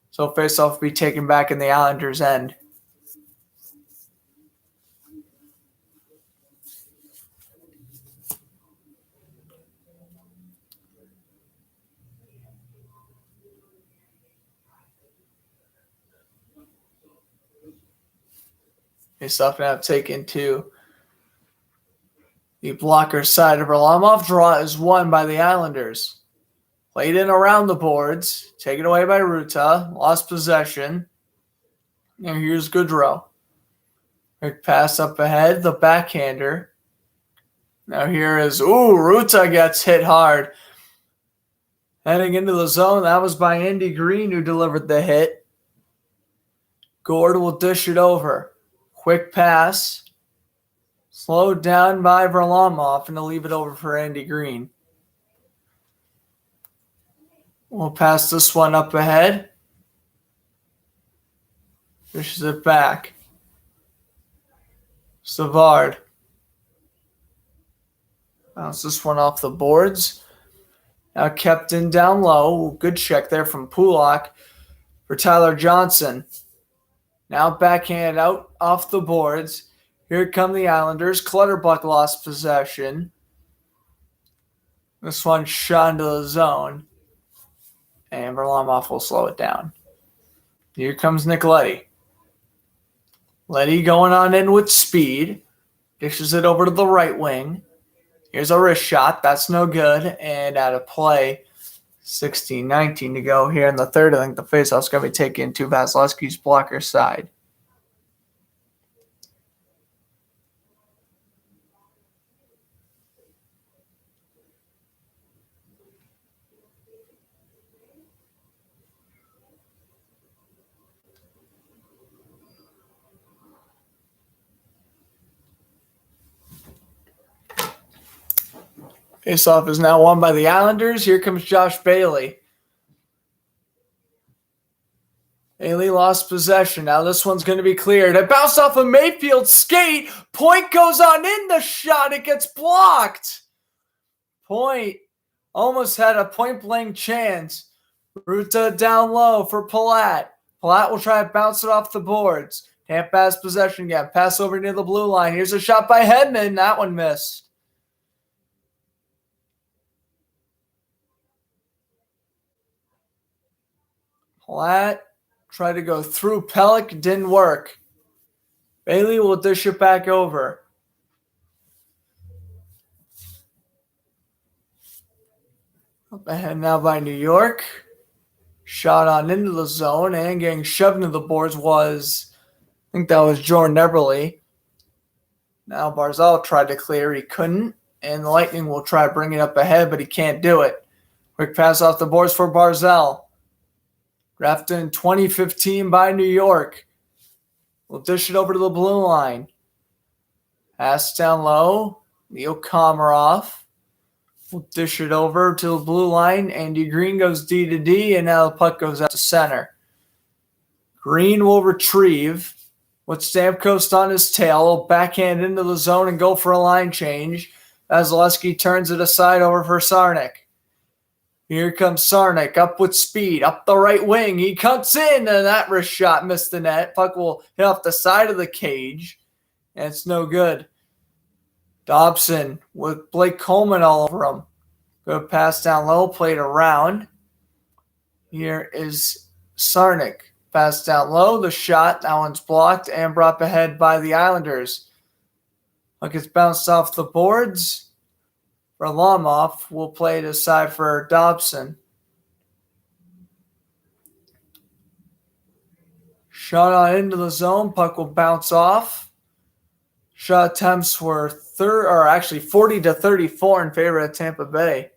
So face-off will be taken back in the Islanders' end. Face-off now taken to the blocker side of Varlamov. Draw is won by the Islanders. Played in around the boards. Taken away by Ruta. Lost possession. And here's Goodrow. Quick pass up ahead. The backhander. Now here is, Ruta gets hit hard. Heading into the zone. That was by Andy Green who delivered the hit. Gord will dish it over. Quick pass. Slowed down by Varlamov, and to leave it over for Andy Green. We'll pass this one up ahead. Dishes it back. Savard. Bounce this one off the boards. Now kept in down low. Good check there from Pulak for Tyler Johnson. Now backhand out off the boards. Here come the Islanders. Clutterbuck lost possession. This one shot into the zone. And Varlamov will slow it down. Here comes Nick Leddy. Leddy going on in with speed. Dishes it over to the right wing. Here's a wrist shot. That's no good. And out of play. 16-19 to go here in the third. I think the faceoff's going to be taken to Vasilevsky's blocker side. Faceoff is now won by the Islanders. Here comes Josh Bailey. Bailey lost possession. Now this one's going to be cleared. It bounced off of Mayfield's skate. Point goes on in the shot. It gets blocked. Point almost had a point-blank chance. Ruta down low for Palat. Palat will try to bounce it off the boards. Tampa has possession again. Pass over near the blue line. Here's a shot by Hedman. That one missed. Palat tried to go through Pellick. Didn't work. Bailey will dish it back over. Up ahead now by New York. Shot on into the zone and getting shoved into the boards was, I think that was Jordan Eberle. Now Barzal tried to clear. He couldn't. And the Lightning will try to bring it up ahead, but he can't do it. Quick pass off the boards for Barzal. Drafted in 2015 by New York. We'll dish it over to the blue line. Pass down low. Leo Komarov. We'll dish it over to the blue line. Andy Green goes D to D, and now the puck goes out to center. Green will retrieve with Stamkos on his tail. Backhand into the zone and go for a line change. Vasilevsky turns it aside over for Sarnik. Here comes Sarnik up with speed, up the right wing. He cuts in, and that wrist shot missed the net. Puck will hit off the side of the cage, and it's no good. Dobson with Blake Coleman all over him. Good pass down low, played around. Here is Sarnik. Pass down low, the shot. That one's blocked and brought ahead by the Islanders. Puck gets bounced off the boards. Varlamov will play it aside for Dobson. Shot on into the zone. Puck will bounce off. Shot attempts were 40 to 34 in favor of Tampa Bay.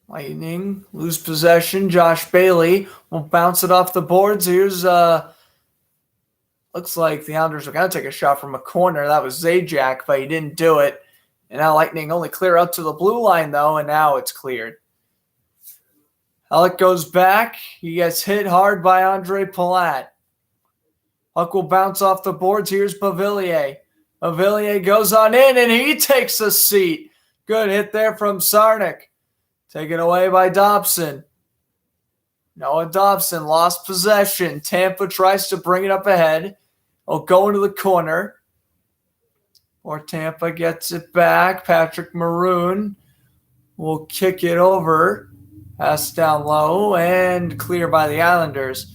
Lightning lose possession. Josh Bailey will bounce it off the boards. Here's looks like the Islanders are going to take a shot from a corner. That was Zajac, but he didn't do it. And now Lightning only clear out to the blue line, though, and now it's cleared. Alec goes back. He gets hit hard by Andre Palat. Puck will bounce off the boards. Here's Pavillier. Pavillier goes on in, and he takes a seat. Good hit there from Sarnik. Taken away by Dobson. Noah Dobson lost possession. Tampa tries to bring it up ahead. Will go into the corner. Or Tampa gets it back. Patrick Maroon will kick it over. Pass down low and clear by the Islanders.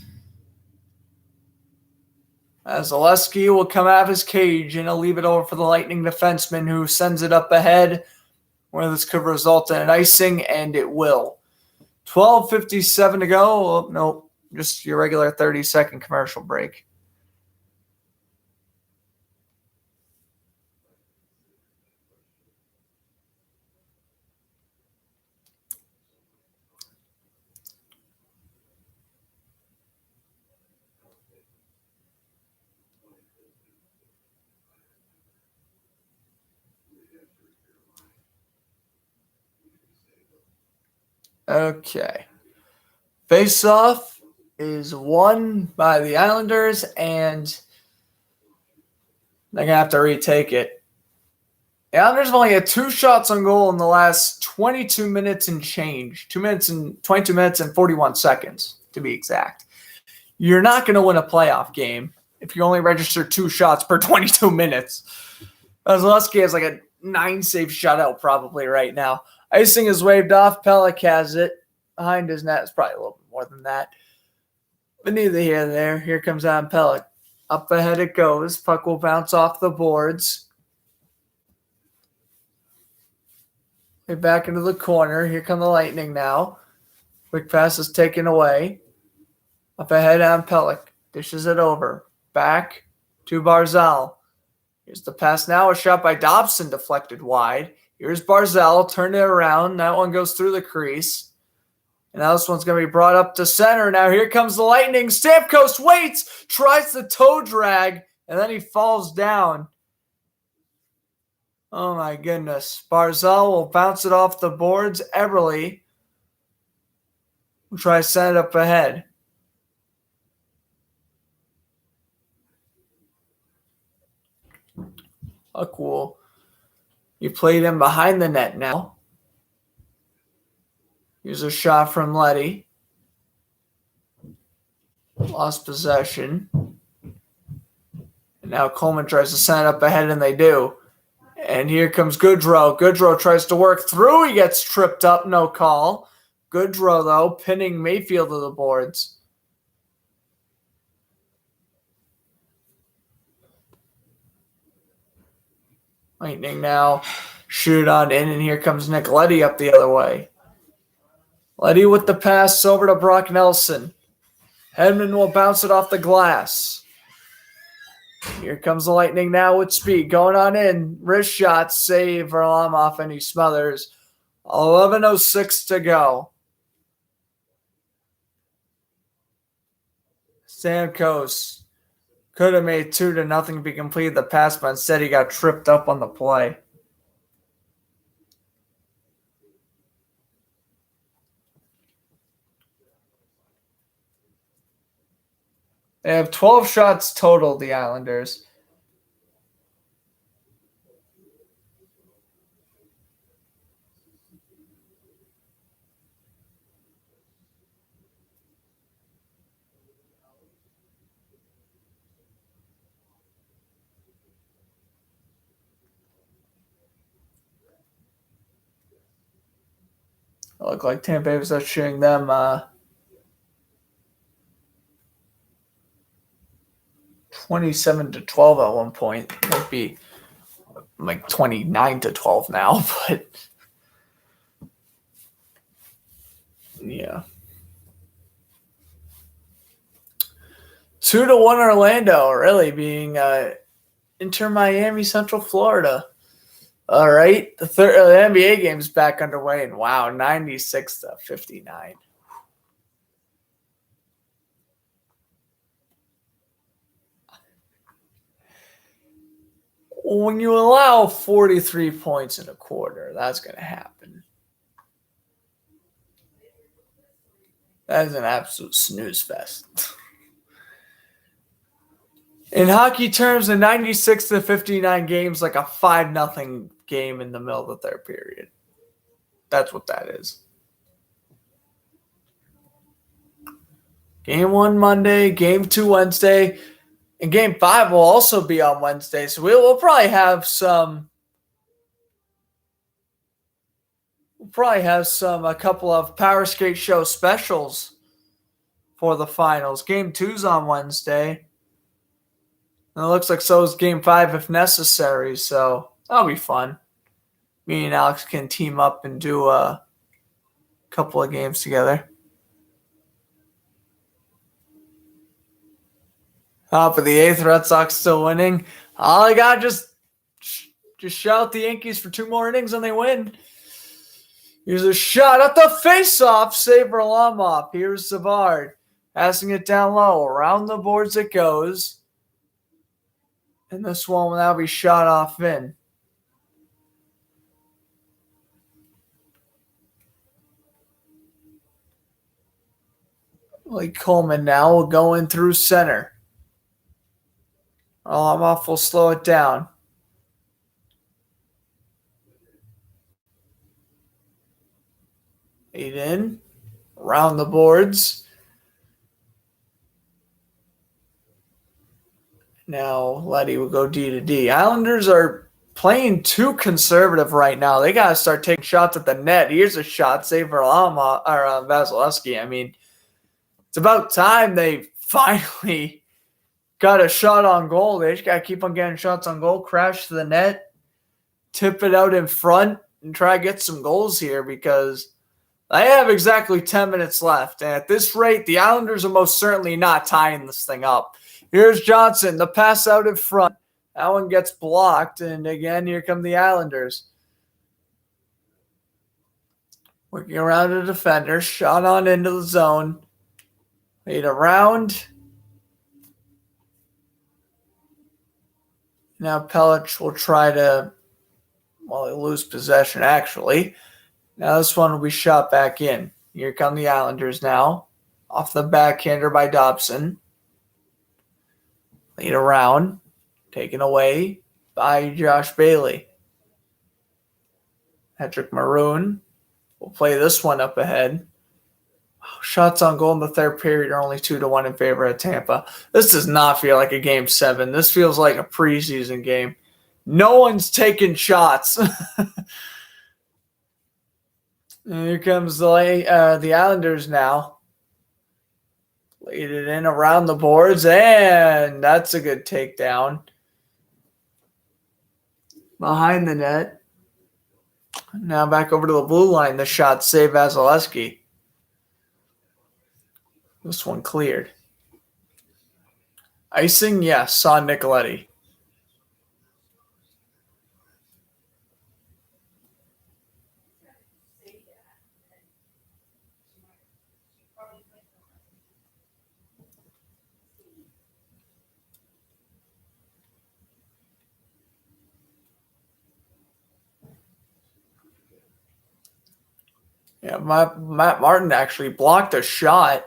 Vasilevsky will come out of his cage and he'll leave it over for the Lightning defenseman who sends it up ahead, where this could result in an icing, and it will. 12:57 to go. Oh, nope, just your regular 30-second commercial break. Okay. Face-off is won by the Islanders, and they're going to have to retake it. The Islanders have only had 2 shots on goal in the last 22 minutes and change. 22 minutes and 41 seconds, to be exact. You're not going to win a playoff game if you only register 2 shots per 22 minutes. Vasilevsky has like a 9-save shutout probably right now. Icing is waved off. Pelech has it behind his net. It's probably a little bit more than that. But neither here nor there. Here comes Adam Pelech. Up ahead it goes. Puck will bounce off the boards. Back into the corner. Here come the Lightning now. Quick pass is taken away. Up ahead, Adam Pelech dishes it over. Back to Barzal. Here's the pass now. A shot by Dobson deflected wide. Here's Barzal. Turned it around. That one goes through the crease. And now this one's going to be brought up to center. Now here comes the Lightning. Stamkos waits. Tries the toe drag. And then he falls down. Oh my goodness. Barzal will bounce it off the boards. Eberle will try to send it up ahead. Oh, cool. You played him behind the net now. Here's a shot from Leddy. Lost possession. And now Coleman tries to send it up ahead, and they do. And here comes Goodrow. Goodrow tries to work through. He gets tripped up. No call. Goodrow, though, pinning Mayfield to the boards. Lightning now shoot on in, and here comes Nick Leddy up the other way. Leddy with the pass over to Brock Nelson. Hedman will bounce it off the glass. Here comes the Lightning now with speed. Going on in. Wrist shot, save Varlamov, and he smothers. 11:06 to go. Stamkos could have made 2-0 to be completed the pass, but instead he got tripped up on the play. They have 12 shots total, the Islanders. It looked like Tampa Bay was shooting them 27-12 at one point. It might be like 29-12 now, but yeah. 2-1 Orlando, really being Inter Miami, Central Florida. All right, the NBA game's back underway, and wow, 96-59. When you allow 43 points in a quarter, that's going to happen. That is an absolute snooze fest. In hockey terms, a 96-59 game's like a 5-0 game in the middle of the third period. That's what that is. Game 1 Monday, Game 2 Wednesday, and Game 5 will also be on Wednesday. So we'll probably have some. A couple of Power Skate Show specials for the finals. Game 2's on Wednesday. And it looks like so is Game 5 if necessary. So that'll be fun. Me and Alex can team up and do a couple of games together. For the 8th, Red Sox still winning. All I got just shout the Yankees for 2 more innings and they win. Here's a shot at the face-off. Save Varlamov. Here's Savard. Passing it down low. Around the boards it goes. And this one will now be shot off in. Like Coleman now will go in through center. Oh, I'm off. We'll slow it down. Eight in. Around the boards. Now Letty will go D to D. Islanders are playing too conservative right now. They got to start taking shots at the net. Here's a shot save for Vasilevsky. I mean, it's about time they finally got a shot on goal. They just got to keep on getting shots on goal, crash to the net, tip it out in front, and try to get some goals here because I have exactly 10 minutes left. And at this rate, the Islanders are most certainly not tying this thing up. Here's Johnson, the pass out in front. That one gets blocked. And again, here come the Islanders. Working around the defender. Shot on into the zone. Made around. Now Pelech will try to, well, lose possession actually. Now this one will be shot back in. Here come the Islanders now. Off the backhander by Dobson. Lead around. Taken away by Josh Bailey. Patrick Maroon will play this one up ahead. Shots on goal in the third period are only 2-1 in favor of Tampa. This does not feel like a Game 7. This feels like a preseason game. No one's taking shots. And here comes the Islanders now. Laid it in around the boards, and that's a good takedown. Behind the net. Now back over to the blue line. The shot saved Vasilevsky. This one cleared. Icing, yes, saw Nicoletti. Yeah, Matt Martin actually blocked a shot.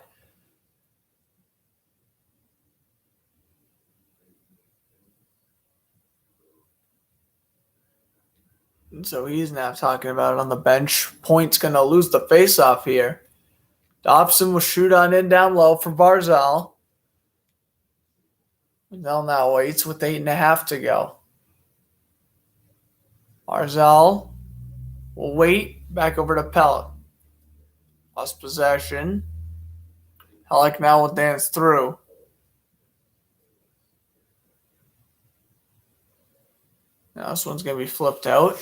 And so he's now talking about it on the bench. Point's going to lose the faceoff here. Dobson will shoot on in down low for Barzal. Barzal now waits with 8.5 to go. Barzal will wait. Back over to Pellet. Lost possession. Halleck now will dance through. Now this one's going to be flipped out.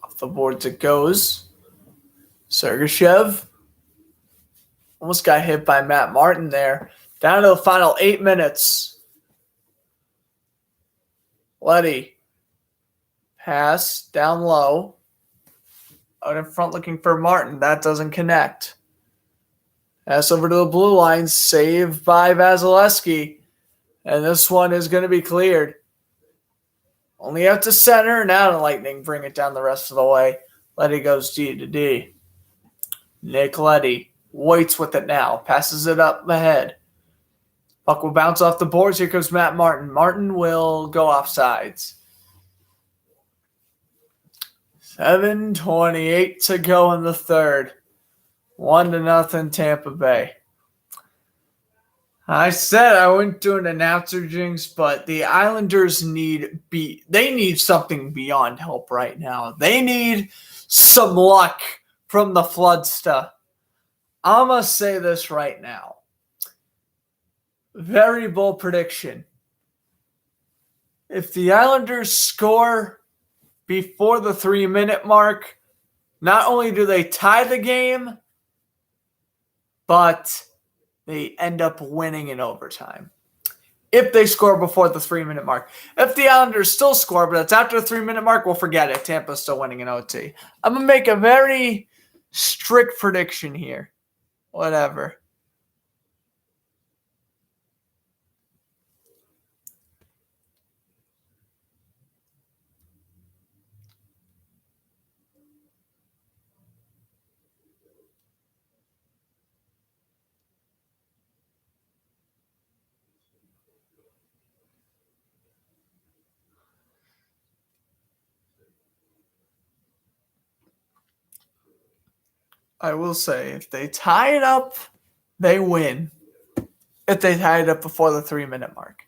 Off the boards it goes. Sergachev. Almost got hit by Matt Martin there. Down to the final 8 minutes. Letty. Pass down low. Out in front looking for Martin. That doesn't connect. Pass over to the blue line. Saved by Vasilevsky. And this one is going to be cleared. Only out to center. Now the Lightning bring it down the rest of the way. Letty goes D to D. Nick Letty waits with it now. Passes it up ahead. Puck will bounce off the boards. Here comes Matt Martin. Martin will go off sides. 7:28 to go in the third. 1-0 Tampa Bay. I said I wouldn't do an announcer jinx, but the Islanders need something beyond help right now. They need some luck from the flood stuff. I'm going to say this right now. Very bold prediction. If the Islanders score before the 3-minute mark, not only do they tie the game, but they end up winning in overtime. If they score before the 3-minute mark. If the Islanders still score, but it's after the 3-minute mark, we'll forget it. Tampa's still winning in OT. I'm going to make a very strict prediction here. Whatever. I will say, if they tie it up, they win. If they tie it up before the 3-minute mark.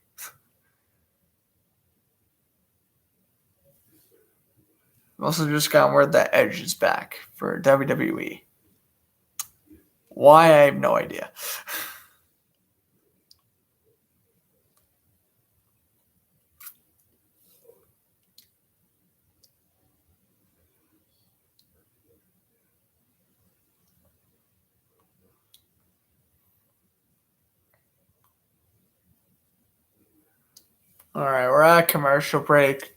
I'm also just got word that Edge is back for WWE. Why, I have no idea. All right, we're at commercial break.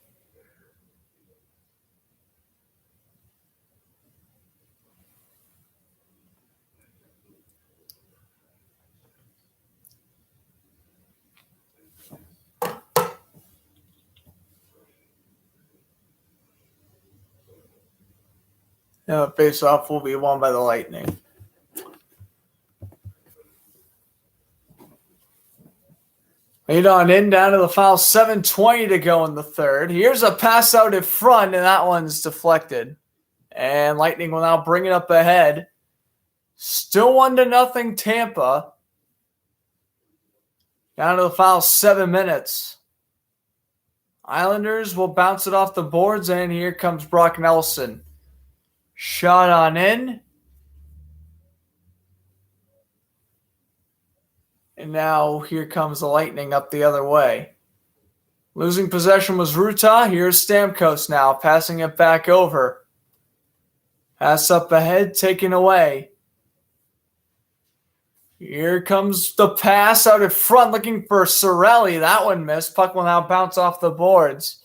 Face-off will be won by the Lightning. Lead on in, down to the foul, 7:20 to go in the third. Here's a pass out in front, and that one's deflected. And Lightning will now bring it up ahead. Still 1-0 Tampa. Down to the foul, 7 minutes. Islanders will bounce it off the boards, and here comes Brock Nelson. Shot on in. And now here comes the Lightning up the other way. Losing possession was Ruta. Here's Stamkos now, passing it back over. Pass up ahead, taken away. Here comes the pass out in front, looking for Cirelli. That one missed. Puck will now bounce off the boards.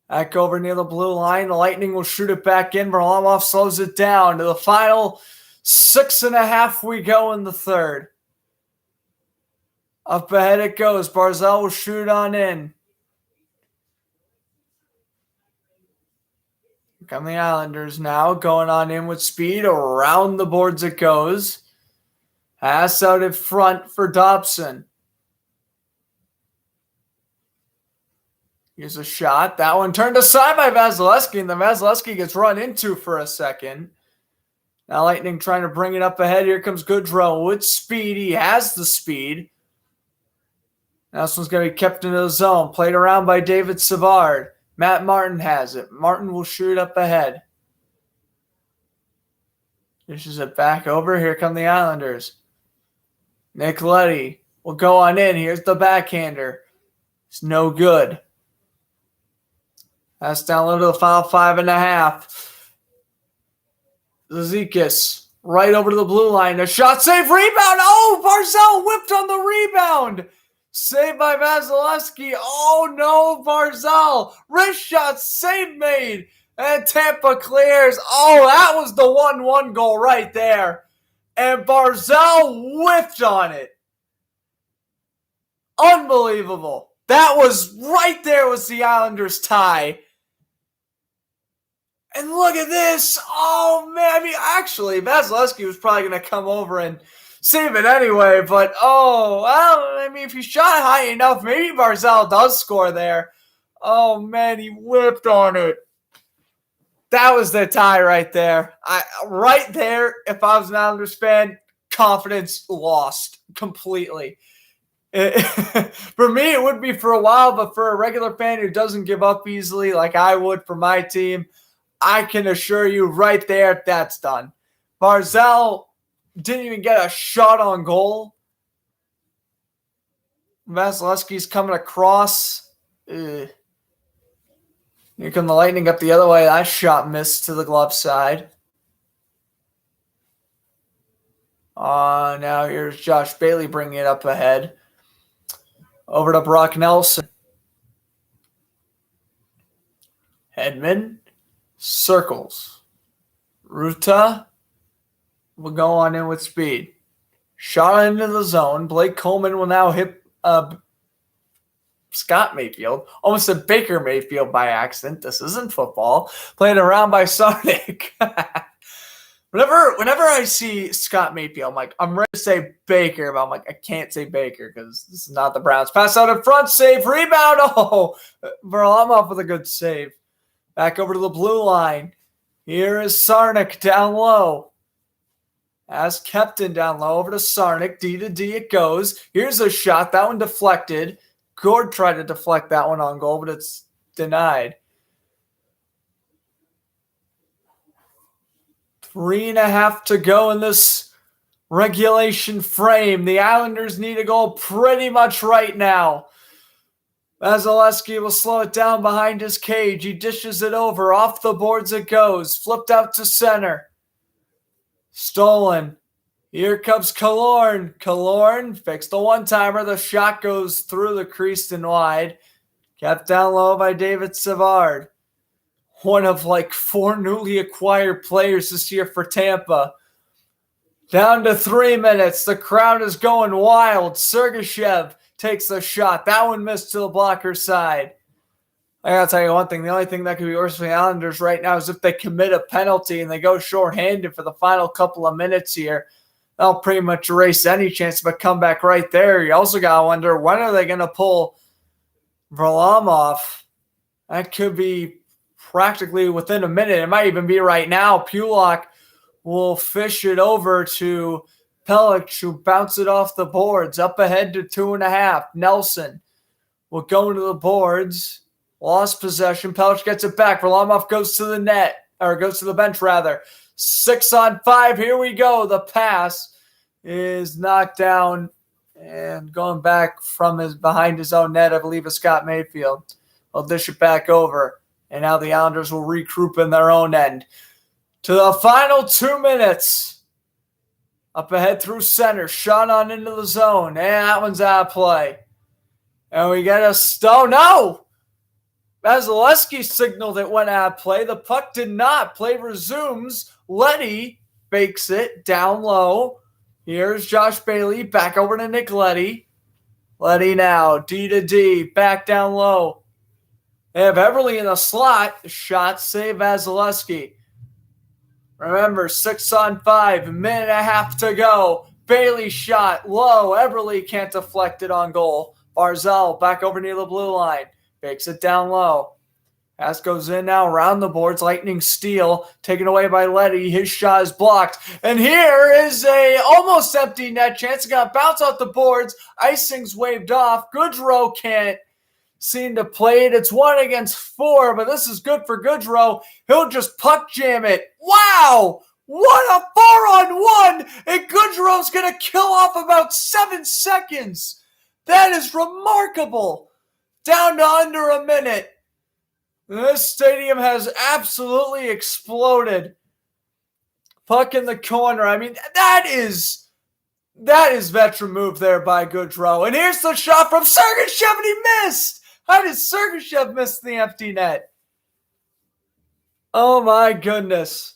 Back over near the blue line. The Lightning will shoot it back in. Varlamov slows it down. To the final 6.5 we go in the third. Up ahead it goes. Barzal will shoot on in. Here come the Islanders now, going on in with speed. Around the boards it goes. Pass out in front for Dobson. Here's a shot. That one turned aside by Vasilevsky, and the Vasilevsky gets run into for a second. Now Lightning trying to bring it up ahead. Here comes Goodrow with speed. He has the speed. Now this one's going to be kept into the zone. Played around by David Savard. Matt Martin has it. Martin will shoot up ahead. Dishes it back over. Here come the Islanders. Nick Leddy will go on in. Here's the backhander. It's no good. That's down low to the foul, 5.5. Zizekas right over to the blue line. A shot, save, rebound. Oh, Barzal whipped on the rebound. Saved by Vasilevsky. Oh, no, Barzal. Wrist shot, save made. And Tampa clears. Oh, that was the 1-1 goal right there. And Barzal whiffed on it. Unbelievable. That was right there was the Islanders' tie. And look at this. Oh, man. I mean, actually, Vasilevsky was probably going to come over and save it anyway. But, well, I mean, if he shot high enough, maybe Barzal does score there. Oh, man, he whipped on it. That was the tie right there. Right there, if I was an Islanders fan, confidence lost completely. For me, it would be for a while, but for a regular fan who doesn't give up easily like I would for my team, I can assure you right there, that's done. Barzal didn't even get a shot on goal. Vasilevsky's coming across. Here come the Lightning up the other way. That shot missed to the glove side. Now here's Josh Bailey bringing it up ahead. Over to Brock Nelson. Hedman circles. Ruta will go on in with speed. Shot into the zone. Blake Coleman will now hit Scott Mayfield. Almost said Baker Mayfield by accident. This isn't football. Played around by Sarnik. Whenever I see Scott Mayfield, I'm ready to say Baker, but I'm like, I can't say Baker because this is not the Browns. Pass out in front, save, rebound. Oh, Varlamov with a good save. Back over to the blue line. Here is Sarnik down low. As Kepton down low over to Sarnik. D to D it goes. Here's a shot. That one deflected. Gord tried to deflect that one on goal, but it's denied. 3.5 to go in this regulation frame. The Islanders need a goal pretty much right now. Vasilevsky will slow it down behind his cage. He dishes it over. Off the boards it goes. Flipped out to center. Stolen. Here comes Killorn. Killorn fixed the one-timer. The shot goes through the crease and wide. Kept down low by David Savard. One of like 4 newly acquired players this year for Tampa. Down to 3 minutes. The crowd is going wild. Sergachev takes the shot. That one missed to the blocker side. I gotta tell you one thing. The only thing that could be worse for the Islanders right now is if they commit a penalty and they go shorthanded for the final couple of minutes here. That'll pretty much erase any chance of a comeback right there. You also gotta wonder, when are they gonna pull Varlamov? That could be practically within a minute. It might even be right now. Pulock will fish it over to Pelech, who bounce it off the boards. Up ahead to 2.5. Nelson will go into the boards. Lost possession. Pelech gets it back. Varlamov goes to the net, or goes to the bench rather. 6-on-5. Here we go. The pass is knocked down and going back from behind his own net. I believe it's Scott Mayfield. He'll dish it back over. And now the Islanders will regroup in their own end. To the final 2 minutes. Up ahead through center. Shot on into the zone. And that one's out of play. And we get a stone. No! Vasilevsky signaled it went out of play. The puck did not. Play resumes. Leddy fakes it down low. Here's Josh Bailey. Back over to Nick Leddy. Leddy now. D to D. Back down low. They have Everly in the slot. Shot save Vasilevsky. Remember, 6-on-5. 1.5 to go. Bailey shot low. Everly can't deflect it on goal. Barzal back over near the blue line. Fakes it down low. Pass goes in now around the boards. Lightning steal. Taken away by Leddy. His shot is blocked. And here is a almost empty net chance. It's going to bounce off the boards. Icing's waved off. Goodrow can't seem to play it. It's 1 against 4, but this is good for Goodrow. He'll just puck jam it. Wow! What a 4-on-1! And Goodrow's going to kill off about 7 seconds. That is remarkable. Down to under a minute. This stadium has absolutely exploded. Puck in the corner. I mean, that is veteran move there by Goodrow. And here's the shot from Sergachev, and he missed. How did Sergachev miss the empty net? Oh my goodness.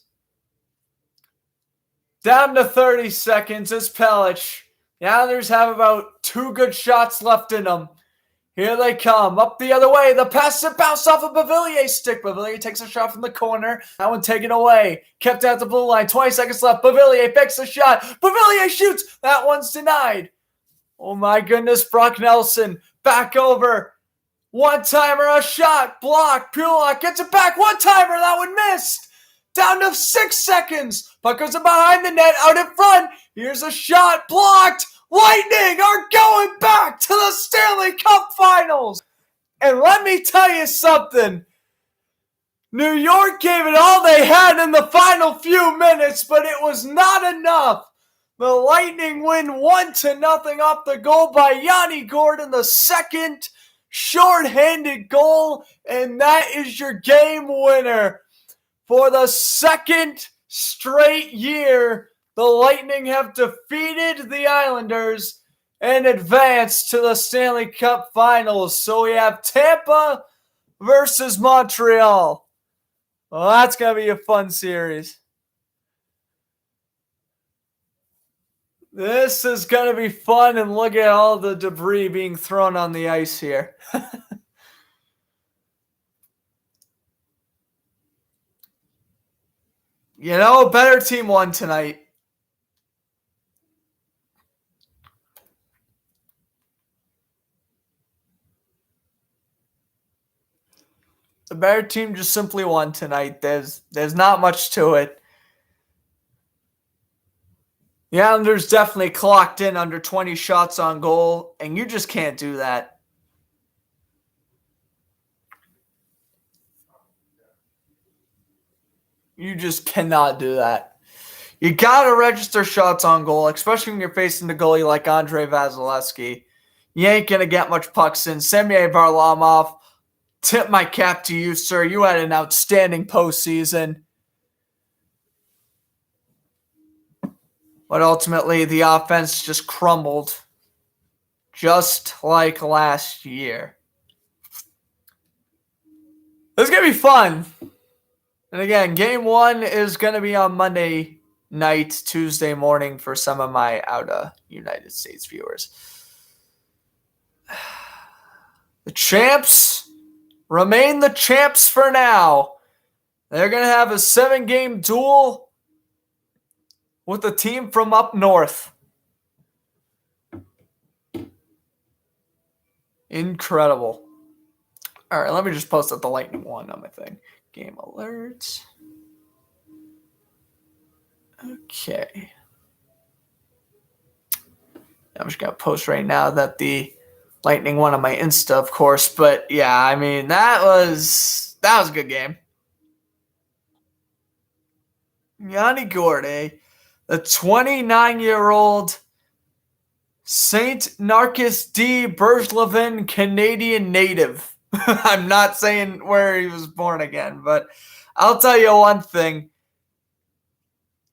Down to 30 seconds is Pelech. The Islanders have about 2 good shots left in them. Here they come. Up the other way. The pass is bounced off of Bavillier's stick. Bavillier takes a shot from the corner. That one taken away. Kept out the blue line. 20 seconds left. Bavillier fakes the shot. Bavillier shoots. That one's denied. Oh my goodness. Brock Nelson back over. One-timer, a shot. Block. Pulock gets it back. One-timer. That one missed. Down to 6 seconds. Puck goes behind the net. Out in front. Here's a shot. Blocked. Lightning are going back to the Stanley Cup Finals. And let me tell you something. New York gave it all they had in the final few minutes, but it was not enough. The Lightning win 1-0 off the goal by Yanni Gordon, the second shorthanded goal, and that is your game winner. For the second straight year, the Lightning have defeated the Islanders and advanced to the Stanley Cup Finals. So we have Tampa versus Montreal. Well, that's going to be a fun series. This is going to be fun, and look at all the debris being thrown on the ice here. You know, a better team won tonight. The better team just simply won tonight. There's not much to it. The Islanders definitely clocked in under 20 shots on goal, and you just can't do that. You just cannot do that. You got to register shots on goal, especially when you're facing the goalie like Andrei Vasilevsky. You ain't going to get much pucks in. Semyon Varlamov, tip my cap to you, sir. You had an outstanding postseason. But ultimately, the offense just crumbled, just like last year. This is going to be fun. And again, game one is going to be on Monday night, Tuesday morning for some of my United States viewers. The champs remain the champs for now. They're going to have a 7-game duel with a team from up north. Incredible. All right, let me just post up the Lightning one on my thing. Game alerts. Okay. I'm just going to post right now that the Lightning one on my Insta, of course. But yeah, I mean, that was a good game. Yanni Gourde, the 29-year-old Saint Narcisse de Bergevin Canadian native. I'm not saying where he was born again, but I'll tell you one thing.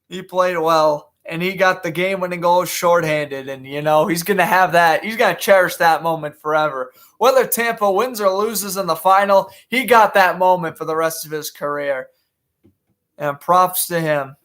He played well, and he got the game-winning goal shorthanded, and, he's going to have that. He's going to cherish that moment forever. Whether Tampa wins or loses in the final, he got that moment for the rest of his career. And props to him.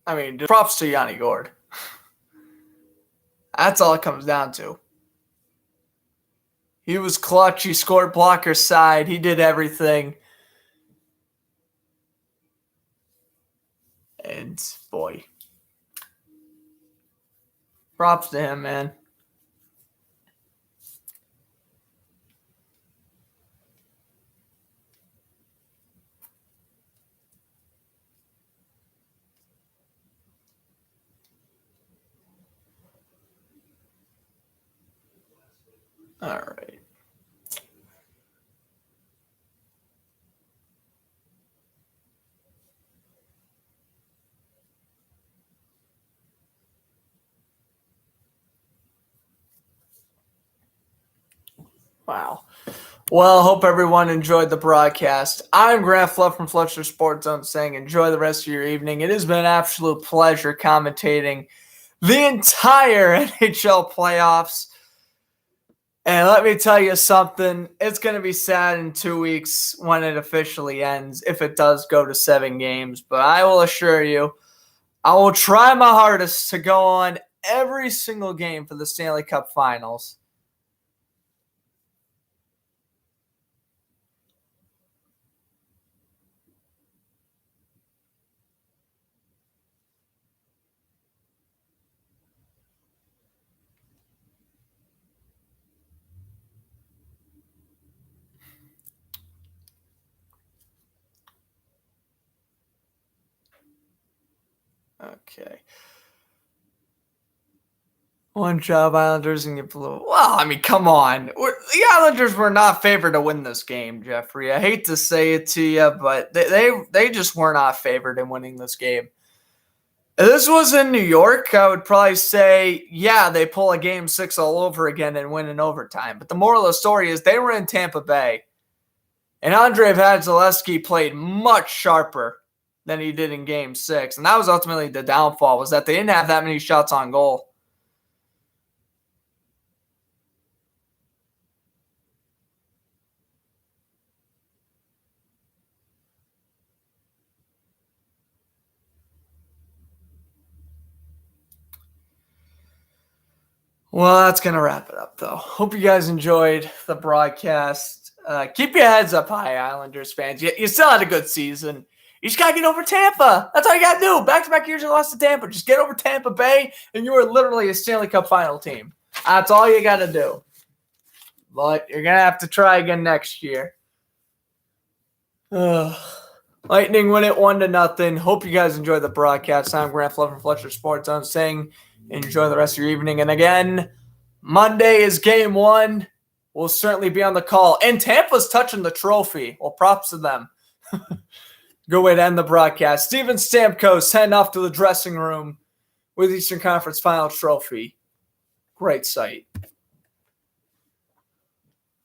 I mean, props to Yanni Gourde. That's all it comes down to. He was clutch. He scored blocker side. He did everything. And, boy, props to him, man. All right. Wow. Well, hope everyone enjoyed the broadcast. I'm Grant Fluff from Fletcher Sports Zone saying enjoy the rest of your evening. It has been an absolute pleasure commentating the entire NHL playoffs. And let me tell you something. It's going to be sad in 2 weeks when it officially ends, if it does go to 7 games. But I will assure you, I will try my hardest to go on every single game for the Stanley Cup Finals. Okay. One job, Islanders, and you blew. Well, I mean, come on. The Islanders were not favored to win this game, Jeffrey. I hate to say it to you, but they just were not favored in winning this game. If this was in New York, I would probably say, yeah, they pull a game 6 all over again and win in overtime. But the moral of the story is they were in Tampa Bay, and Andrei Vasilevskiy played much sharper than he did in game 6. And that was ultimately the downfall, was that they didn't have that many shots on goal. Well, that's going to wrap it up, though. Hope you guys enjoyed the broadcast. Keep your heads up high, Islanders fans. You still had a good season. You just got to get over Tampa. That's all you got to do. Back-to-back years you lost to Tampa. Just get over Tampa Bay, and you are literally a Stanley Cup final team. That's all you got to do. But you're going to have to try again next year. Lightning win it 1-0. Hope you guys enjoyed the broadcast. I'm Grant Flood from Fletcher Sports Zone saying enjoy the rest of your evening. And again, Monday is game 1. We'll certainly be on the call. And Tampa's touching the trophy. Well, props to them. Good way to end the broadcast. Steven Stamkos heading off to the dressing room with Eastern Conference Final trophy. Great sight.